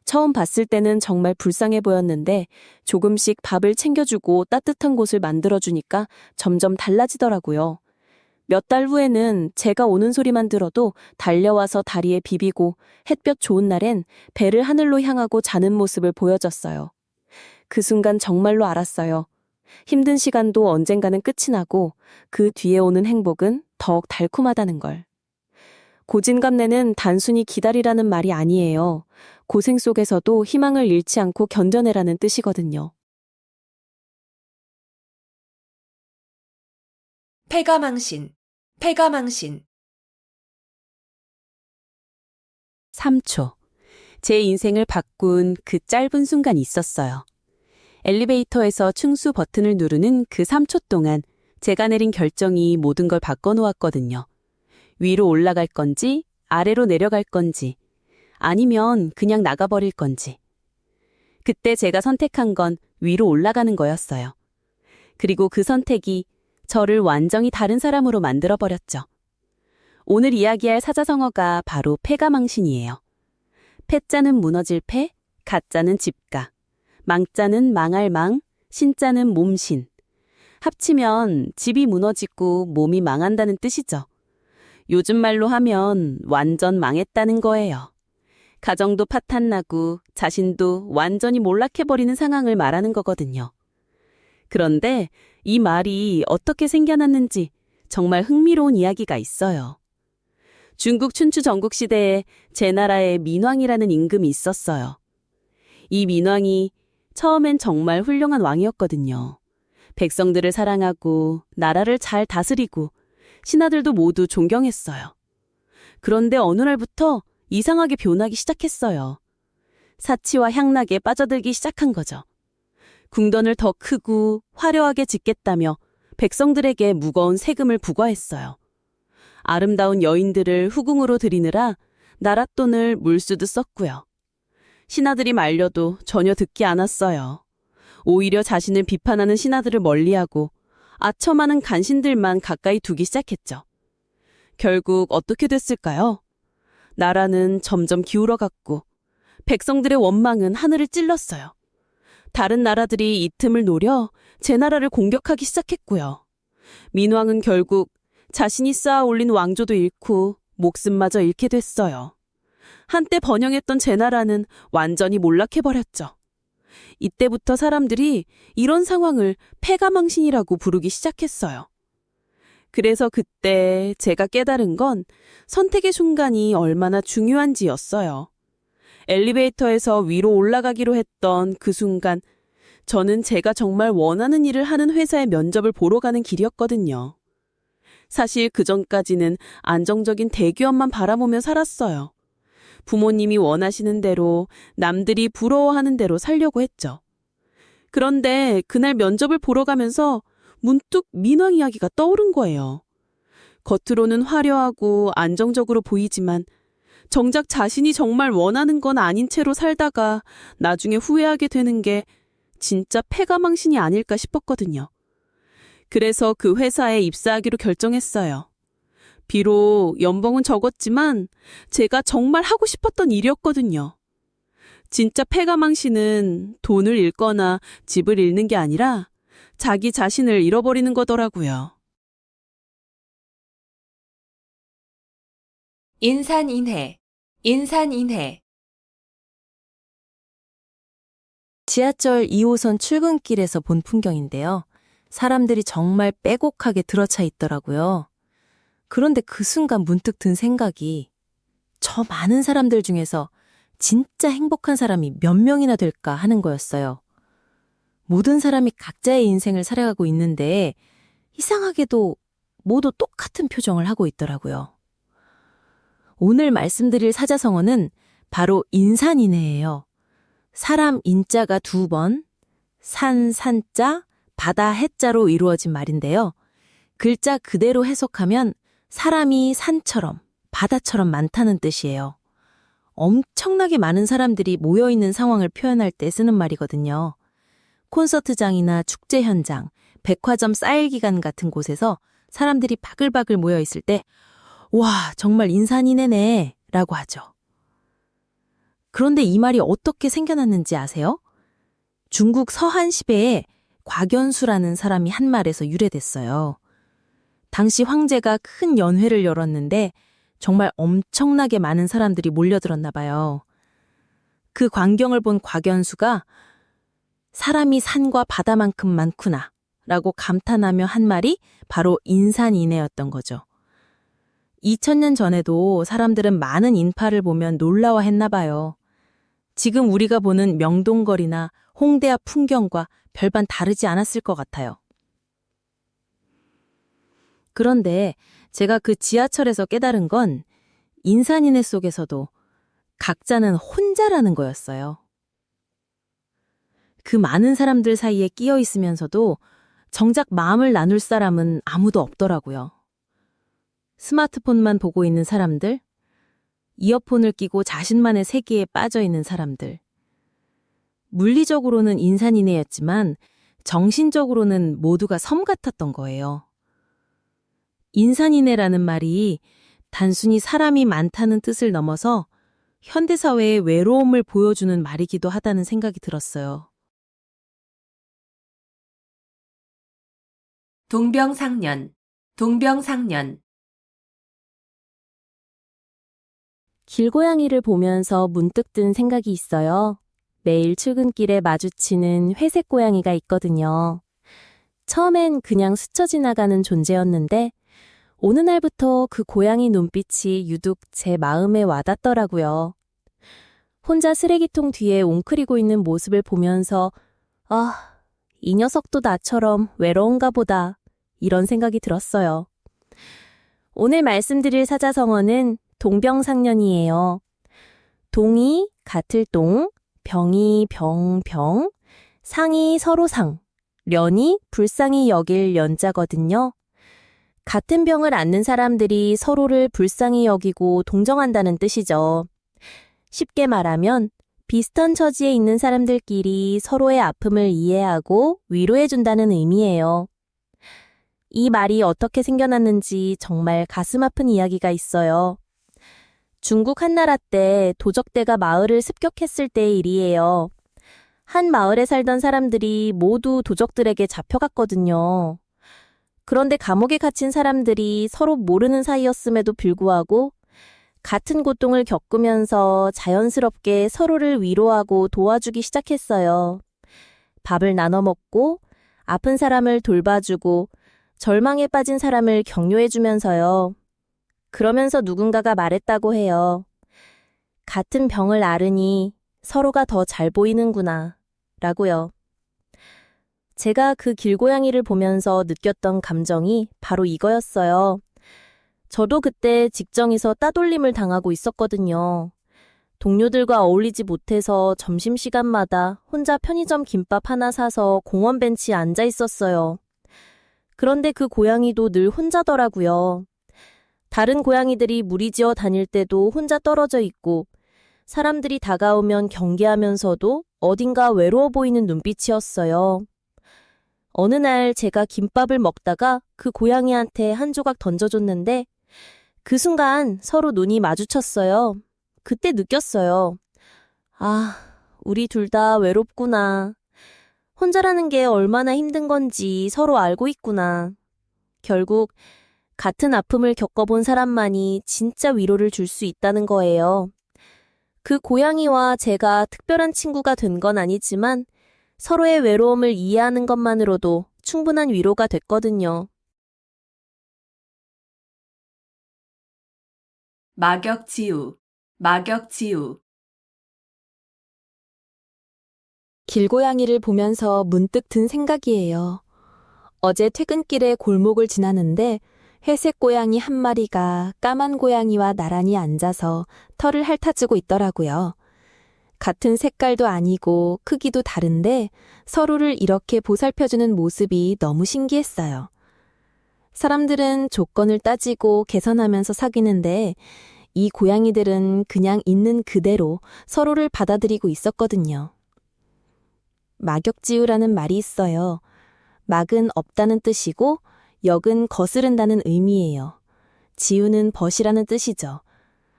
처음 봤을 때는 정말 불쌍해 보였는데 조금씩 밥을 챙겨주고 따뜻한 곳을 만들어주니까 점점 달라지더라고요. 몇 달 후에는 제가 오는 소리만 들어도 달려와서 다리에 비비고 햇볕 좋은 날엔 배를 하늘로 향하고 자는 모습을 보여줬어요. 그 순간 정말로 알았어요. 힘든 시간도 언젠가는 끝이 나고 그 뒤에 오는 행복은 더욱 달콤하다는 걸. 고진감래는 단순히 기다리라는 말이 아니에요. 고생 속에서도 희망을 잃지 않고 견뎌내라는 뜻이거든요. 패가망신, 패가망신. 3초. 제 인생을 바꾼 그 짧은 순간이 있었어요. 엘리베이터에서 충수 버튼을 누르는 그 3초 동안 제가 내린 결정이 모든 걸 바꿔놓았거든요. 위로 올라갈 건지, 아래로 내려갈 건지, 아니면 그냥 나가버릴 건지. 그때 제가 선택한 건 위로 올라가는 거였어요. 그리고 그 선택이 저를 완전히 다른 사람으로 만들어버렸죠. 오늘 이야기할 사자성어가 바로 패가망신이에요. 패자는 무너질 패, 가자는 집가, 망자는 망할 망, 신자는 몸신. 합치면 집이 무너지고 몸이 망한다는 뜻이죠. 요즘 말로 하면 완전 망했다는 거예요. 가정도 파탄나고 자신도 완전히 몰락해버리는 상황을 말하는 거거든요. 그런데 이 말이 어떻게 생겨났는지 정말 흥미로운 이야기가 있어요. 중국 춘추 전국 시대에 제나라에 민왕이라는 임금이 있었어요. 이 민왕이 처음엔 정말 훌륭한 왕이었거든요. 백성들을 사랑하고 나라를 잘 다스리고 신하들도 모두 존경했어요. 그런데 어느 날부터 이상하게 변하기 시작했어요. 사치와 향락에 빠져들기 시작한 거죠. 궁전을 더 크고 화려하게 짓겠다며 백성들에게 무거운 세금을 부과했어요. 아름다운 여인들을 후궁으로 들이느라 나랏돈을 물수도 썼고요. 신하들이 말려도 전혀 듣지 않았어요. 오히려 자신을 비판하는 신하들을 멀리하고 아첨하는 간신들만 가까이 두기 시작했죠. 결국 어떻게 됐을까요? 나라는 점점 기울어갔고 백성들의 원망은 하늘을 찔렀어요. 다른 나라들이 이 틈을 노려 제 나라를 공격하기 시작했고요. 민왕은 결국 자신이 쌓아 올린 왕조도 잃고 목숨마저 잃게 됐어요. 한때 번영했던 제 나라는 완전히 몰락해버렸죠. 이때부터 사람들이 이런 상황을 패가망신이라고 부르기 시작했어요. 그래서 그때 제가 깨달은 건 선택의 순간이 얼마나 중요한지였어요. 엘리베이터에서 위로 올라가기로 했던 그 순간, 저는 제가 정말 원하는 일을 하는 회사의 면접을 보러 가는 길이었거든요. 사실 그전까지는 안정적인 대기업만 바라보며 살았어요. 부모님이 원하시는 대로, 남들이 부러워하는 대로 살려고 했죠. 그런데 그날 면접을 보러 가면서 문득 민왕 이야기가 떠오른 거예요. 겉으로는 화려하고 안정적으로 보이지만 정작 자신이 정말 원하는 건 아닌 채로 살다가 나중에 후회하게 되는 게 진짜 패가망신이 아닐까 싶었거든요. 그래서 그 회사에 입사하기로 결정했어요. 비록 연봉은 적었지만 제가 정말 하고 싶었던 일이었거든요. 진짜 패가망신은 돈을 잃거나 집을 잃는 게 아니라 자기 자신을 잃어버리는 거더라고요. 인산인해, 인산인해. 지하철 2호선 출근길에서 본 풍경인데요. 사람들이 정말 빼곡하게 들어차 있더라고요. 그런데 그 순간 문득 든 생각이 저 많은 사람들 중에서 진짜 행복한 사람이 몇 명이나 될까 하는 거였어요. 모든 사람이 각자의 인생을 살아가고 있는데 이상하게도 모두 똑같은 표정을 하고 있더라고요. 오늘 말씀드릴 사자성어는 바로 인산인해예요. 사람 인자가 2번, 산자, 바다 해자로 이루어진 말인데요. 글자 그대로 해석하면 사람이 산처럼, 바다처럼 많다는 뜻이에요. 엄청나게 많은 사람들이 모여있는 상황을 표현할 때 쓰는 말이거든요. 콘서트장이나 축제 현장, 백화점 사일기관 같은 곳에서 사람들이 바글바글 모여있을 때 와, 정말 인산인해네 라고 하죠. 그런데 이 말이 어떻게 생겨났는지 아세요? 중국 서한시대에 곽연수라는 사람이 한 말에서 유래됐어요. 당시 황제가 큰 연회를 열었는데 정말 엄청나게 많은 사람들이 몰려들었나 봐요. 그 광경을 본 곽연수가 사람이 산과 바다만큼 많구나 라고 감탄하며 한 말이 바로 인산인해였던 거죠. 2000년 전에도 사람들은 많은 인파를 보면 놀라워했나 봐요. 지금 우리가 보는 명동거리나 홍대 앞 풍경과 별반 다르지 않았을 것 같아요. 그런데 제가 그 지하철에서 깨달은 건 인산인해 속에서도 각자는 혼자라는 거였어요. 그 많은 사람들 사이에 끼어 있으면서도 정작 마음을 나눌 사람은 아무도 없더라고요. 스마트폰만 보고 있는 사람들, 이어폰을 끼고 자신만의 세계에 빠져 있는 사람들. 물리적으로는 인산인해였지만 정신적으로는 모두가 섬 같았던 거예요. 인산인해라는 말이 단순히 사람이 많다는 뜻을 넘어서 현대사회의 외로움을 보여주는 말이기도 하다는 생각이 들었어요. 동병상련, 동병상련. 길고양이를 보면서 문득 든 생각이 있어요. 매일 출근길에 마주치는 회색 고양이가 있거든요. 처음엔 그냥 스쳐 지나가는 존재였는데 어느 날부터 그 고양이 눈빛이 유독 제 마음에 와닿더라고요. 혼자 쓰레기통 뒤에 웅크리고 있는 모습을 보면서 이 녀석도 나처럼 외로운가 보다 이런 생각이 들었어요. 오늘 말씀드릴 사자성어는 동병상련이에요. 동이 같을 동, 병이 병, 상이 서로 상, 련이 불쌍히 여길 연자거든요. 같은 병을 앓는 사람들이 서로를 불쌍히 여기고 동정한다는 뜻이죠. 쉽게 말하면 비슷한 처지에 있는 사람들끼리 서로의 아픔을 이해하고 위로해준다는 의미예요. 이 말이 어떻게 생겨났는지 정말 가슴 아픈 이야기가 있어요. 중국 한나라 때 도적대가 마을을 습격했을 때의 일이에요. 한 마을에 살던 사람들이 모두 도적들에게 잡혀갔거든요. 그런데 감옥에 갇힌 사람들이 서로 모르는 사이였음에도 불구하고 같은 고통을 겪으면서 자연스럽게 서로를 위로하고 도와주기 시작했어요. 밥을 나눠 먹고 아픈 사람을 돌봐주고 절망에 빠진 사람을 격려해주면서요. 그러면서 누군가가 말했다고 해요. 같은 병을 앓으니 서로가 더 잘 보이는구나 라고요. 제가 그 길고양이를 보면서 느꼈던 감정이 바로 이거였어요. 저도 그때 직장에서 따돌림을 당하고 있었거든요. 동료들과 어울리지 못해서 점심시간마다 혼자 편의점 김밥 하나 사서 공원 벤치에 앉아 있었어요. 그런데 그 고양이도 늘 혼자더라고요. 다른 고양이들이 무리지어 다닐 때도 혼자 떨어져 있고 사람들이 다가오면 경계하면서도 어딘가 외로워 보이는 눈빛이었어요. 어느 날 제가 김밥을 먹다가 그 고양이한테 한 조각 던져줬는데 그 순간 서로 눈이 마주쳤어요. 그때 느꼈어요. 우리 둘 다 외롭구나. 혼자라는 게 얼마나 힘든 건지 서로 알고 있구나. 결국 같은 아픔을 겪어본 사람만이 진짜 위로를 줄 수 있다는 거예요. 그 고양이와 제가 특별한 친구가 된 건 아니지만 서로의 외로움을 이해하는 것만으로도 충분한 위로가 됐거든요. 막역지우, 막역지우. 길고양이를 보면서 문득 든 생각이에요. 어제 퇴근길에 골목을 지나는데 회색 고양이 한 마리가 까만 고양이와 나란히 앉아서 털을 핥아주고 있더라고요. 같은 색깔도 아니고 크기도 다른데 서로를 이렇게 보살펴주는 모습이 너무 신기했어요. 사람들은 조건을 따지고 개선하면서 사귀는데 이 고양이들은 그냥 있는 그대로 서로를 받아들이고 있었거든요. 막역지우라는 말이 있어요. 막은 없다는 뜻이고 역은 거스른다는 의미예요. 지우는 벗이라는 뜻이죠.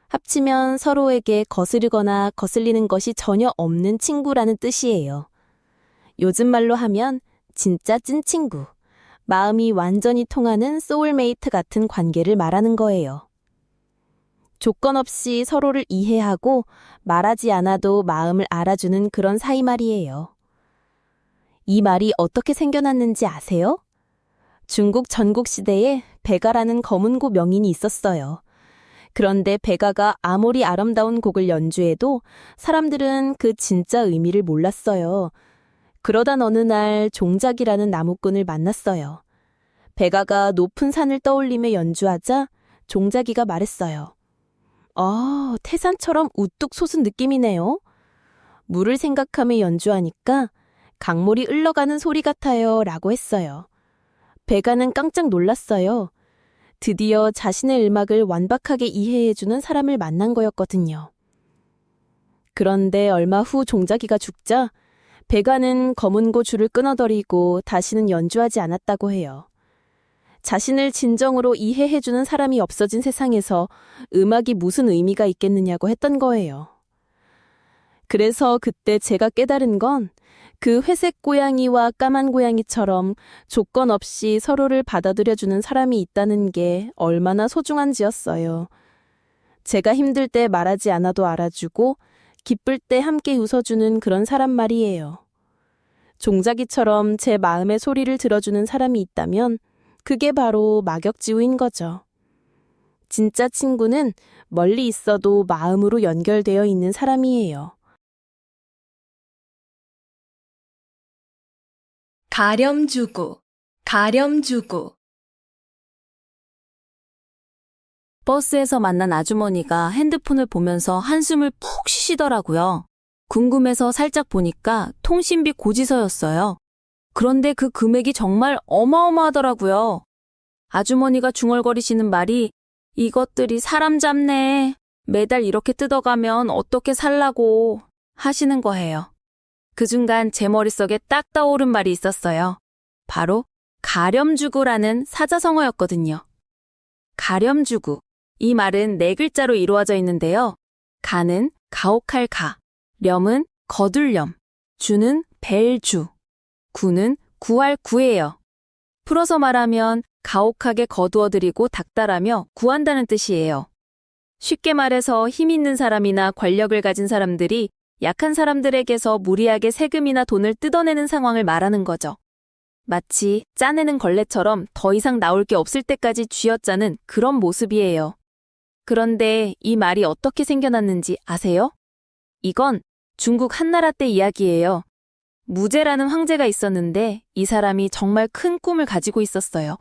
합치면 서로에게 거스르거나 거슬리는 것이 전혀 없는 친구라는 뜻이에요. 요즘 말로 하면 진짜 찐친구, 마음이 완전히 통하는 소울메이트 같은 관계를 말하는 거예요. 조건 없이 서로를 이해하고 말하지 않아도 마음을 알아주는 그런 사이 말이에요. 이 말이 어떻게 생겨났는지 아세요? 중국 전국시대에 백아라는 검은고 명인이 있었어요. 그런데 백아가 아무리 아름다운 곡을 연주해도 사람들은 그 진짜 의미를 몰랐어요. 그러던 어느 날 종작이라는 나무꾼을 만났어요. 백아가 높은 산을 떠올리며 연주하자 종작이가 말했어요. 태산처럼 우뚝 솟은 느낌이네요. 물을 생각하며 연주하니까 강물이 흘러가는 소리 같아요 라고 했어요. 백아는 깜짝 놀랐어요. 드디어 자신의 음악을 완벽하게 이해해주는 사람을 만난 거였거든요. 그런데 얼마 후 종작이가 죽자 배가는 검은고 줄을 끊어버리고 다시는 연주하지 않았다고 해요. 자신을 진정으로 이해해주는 사람이 없어진 세상에서 음악이 무슨 의미가 있겠느냐고 했던 거예요. 그래서 그때 제가 깨달은 건 그 회색 고양이와 까만 고양이처럼 조건 없이 서로를 받아들여주는 사람이 있다는 게 얼마나 소중한지였어요. 제가 힘들 때 말하지 않아도 알아주고 기쁠 때 함께 웃어주는 그런 사람 말이에요. 종자기처럼 제 마음의 소리를 들어주는 사람이 있다면 그게 바로 마격지우인 거죠. 진짜 친구는 멀리 있어도 마음으로 연결되어 있는 사람이에요. 가렴 주고, 가렴 주고. 버스에서 만난 아주머니가 핸드폰을 보면서 한숨을 푹 쉬시더라고요. 궁금해서 살짝 보니까 통신비 고지서였어요. 그런데 그 금액이 정말 어마어마하더라고요. 아주머니가 중얼거리시는 말이 이것들이 사람 잡네. 매달 이렇게 뜯어가면 어떻게 살라고 하시는 거예요. 그 순간 제 머릿속에 딱 떠오른 말이 있었어요. 바로 가렴주구라는 사자성어였거든요. 가렴주구. 이 말은 네 글자로 이루어져 있는데요. 가는 가혹할 가, 렴은 거둘렴, 주는 벨주, 구는 구할 구예요. 풀어서 말하면 가혹하게 거두어드리고 닥달하며 구한다는 뜻이에요. 쉽게 말해서 힘 있는 사람이나 권력을 가진 사람들이 약한 사람들에게서 무리하게 세금이나 돈을 뜯어내는 상황을 말하는 거죠. 마치 짜내는 걸레처럼 더 이상 나올 게 없을 때까지 쥐어짜는 그런 모습이에요. 그런데 이 말이 어떻게 생겨났는지 아세요? 이건 중국 한나라 때 이야기예요. 무제라는 황제가 있었는데 이 사람이 정말 큰 꿈을 가지고 있었어요.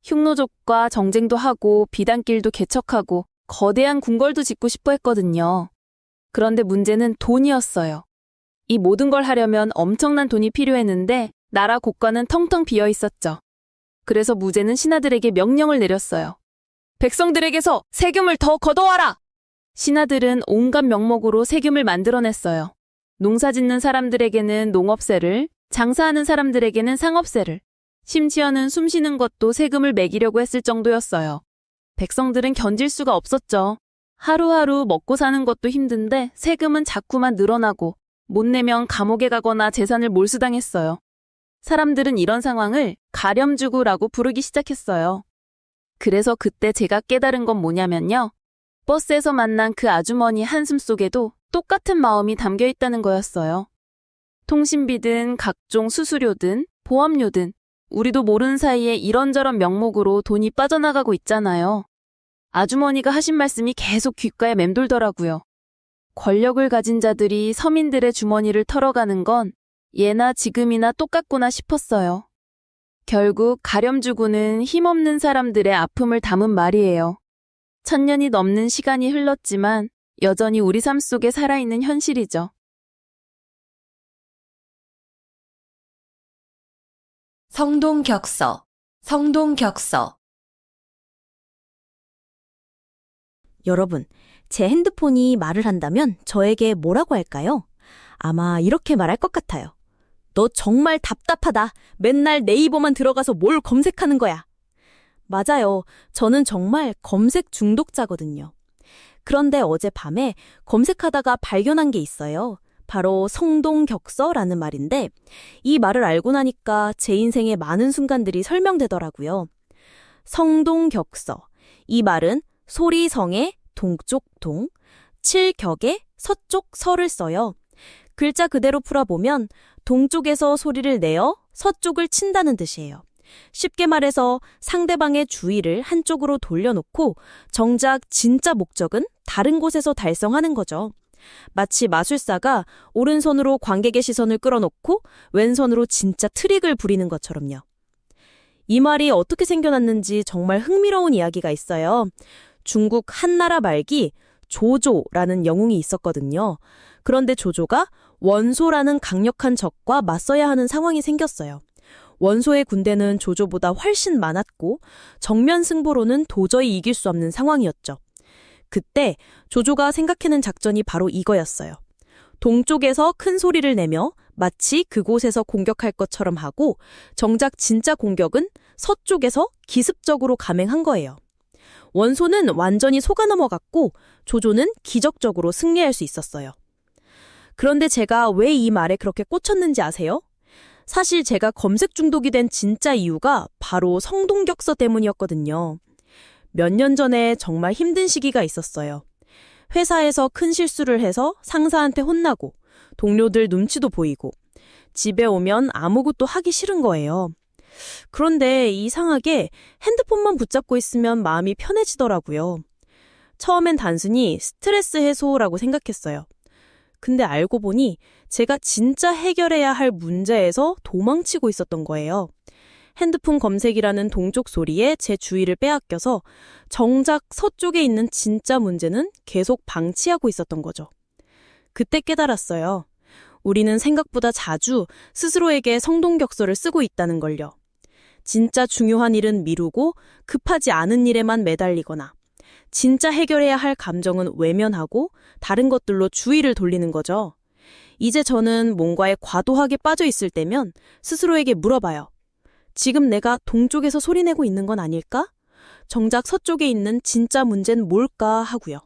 흉노족과 정쟁도 하고 비단길도 개척하고 거대한 궁궐도 짓고 싶어 했거든요. 그런데 문제는 돈이었어요. 이 모든 걸 하려면 엄청난 돈이 필요했는데 나라 곳간은 텅텅 비어 있었죠. 그래서 무제는 신하들에게 명령을 내렸어요. 백성들에게서 세금을 더 걷어와라! 신하들은 온갖 명목으로 세금을 만들어냈어요. 농사 짓는 사람들에게는 농업세를, 장사하는 사람들에게는 상업세를, 심지어는 숨 쉬는 것도 세금을 매기려고 했을 정도였어요. 백성들은 견딜 수가 없었죠. 하루하루 먹고 사는 것도 힘든데 세금은 자꾸만 늘어나고 못 내면 감옥에 가거나 재산을 몰수당했어요. 사람들은 이런 상황을 가렴주구라고 부르기 시작했어요. 그래서 그때 제가 깨달은 건 뭐냐면요. 버스에서 만난 그 아주머니 한숨 속에도 똑같은 마음이 담겨 있다는 거였어요. 통신비든 각종 수수료든 보험료든 우리도 모르는 사이에 이런저런 명목으로 돈이 빠져나가고 있잖아요. 아주머니가 하신 말씀이 계속 귓가에 맴돌더라고요. 권력을 가진 자들이 서민들의 주머니를 털어가는 건 예나 지금이나 똑같구나 싶었어요. 결국 가렴주구는 힘없는 사람들의 아픔을 담은 말이에요. 1000년이 넘는 시간이 흘렀지만 여전히 우리 삶 속에 살아있는 현실이죠. 성동격서, 성동격서. 여러분, 제 핸드폰이 말을 한다면 저에게 뭐라고 할까요? 아마 이렇게 말할 것 같아요. 너 정말 답답하다. 맨날 네이버만 들어가서 뭘 검색하는 거야. 맞아요. 저는 정말 검색 중독자거든요. 그런데 어젯밤에 검색하다가 발견한 게 있어요. 바로 성동격서라는 말인데 이 말을 알고 나니까 제 인생의 많은 순간들이 설명되더라고요. 성동격서. 이 말은 소리성의 동쪽 동, 칠격의 서쪽 서를 써요. 글자 그대로 풀어보면 동쪽에서 소리를 내어 서쪽을 친다는 뜻이에요. 쉽게 말해서 상대방의 주의를 한쪽으로 돌려놓고 정작 진짜 목적은 다른 곳에서 달성하는 거죠. 마치 마술사가 오른손으로 관객의 시선을 끌어놓고 왼손으로 진짜 트릭을 부리는 것처럼요. 이 말이 어떻게 생겨났는지 정말 흥미로운 이야기가 있어요. 중국 한나라 말기 조조라는 영웅이 있었거든요. 그런데 조조가 원소라는 강력한 적과 맞서야 하는 상황이 생겼어요. 원소의 군대는 조조보다 훨씬 많았고 정면 승부로는 도저히 이길 수 없는 상황이었죠. 그때 조조가 생각해낸 작전이 바로 이거였어요. 동쪽에서 큰 소리를 내며 마치 그곳에서 공격할 것처럼 하고 정작 진짜 공격은 서쪽에서 기습적으로 감행한 거예요. 원소는 완전히 속아 넘어갔고 조조는 기적적으로 승리할 수 있었어요. 그런데 제가 왜 이 말에 그렇게 꽂혔는지 아세요? 사실 제가 검색 중독이 된 진짜 이유가 바로 성동격서 때문이었거든요. 몇 년 전에 정말 힘든 시기가 있었어요. 회사에서 큰 실수를 해서 상사한테 혼나고 동료들 눈치도 보이고 집에 오면 아무것도 하기 싫은 거예요. 그런데 이상하게 핸드폰만 붙잡고 있으면 마음이 편해지더라고요. 처음엔 단순히 스트레스 해소라고 생각했어요. 근데 알고 보니 제가 진짜 해결해야 할 문제에서 도망치고 있었던 거예요. 핸드폰 검색이라는 동쪽 소리에 제 주의를 빼앗겨서 정작 서쪽에 있는 진짜 문제는 계속 방치하고 있었던 거죠. 그때 깨달았어요. 우리는 생각보다 자주 스스로에게 성동격서를 쓰고 있다는 걸요. 진짜 중요한 일은 미루고 급하지 않은 일에만 매달리거나 진짜 해결해야 할 감정은 외면하고 다른 것들로 주의를 돌리는 거죠. 이제 저는 뭔가에 과도하게 빠져 있을 때면 스스로에게 물어봐요. 지금 내가 동쪽에서 소리내고 있는 건 아닐까? 정작 서쪽에 있는 진짜 문제는 뭘까 하고요.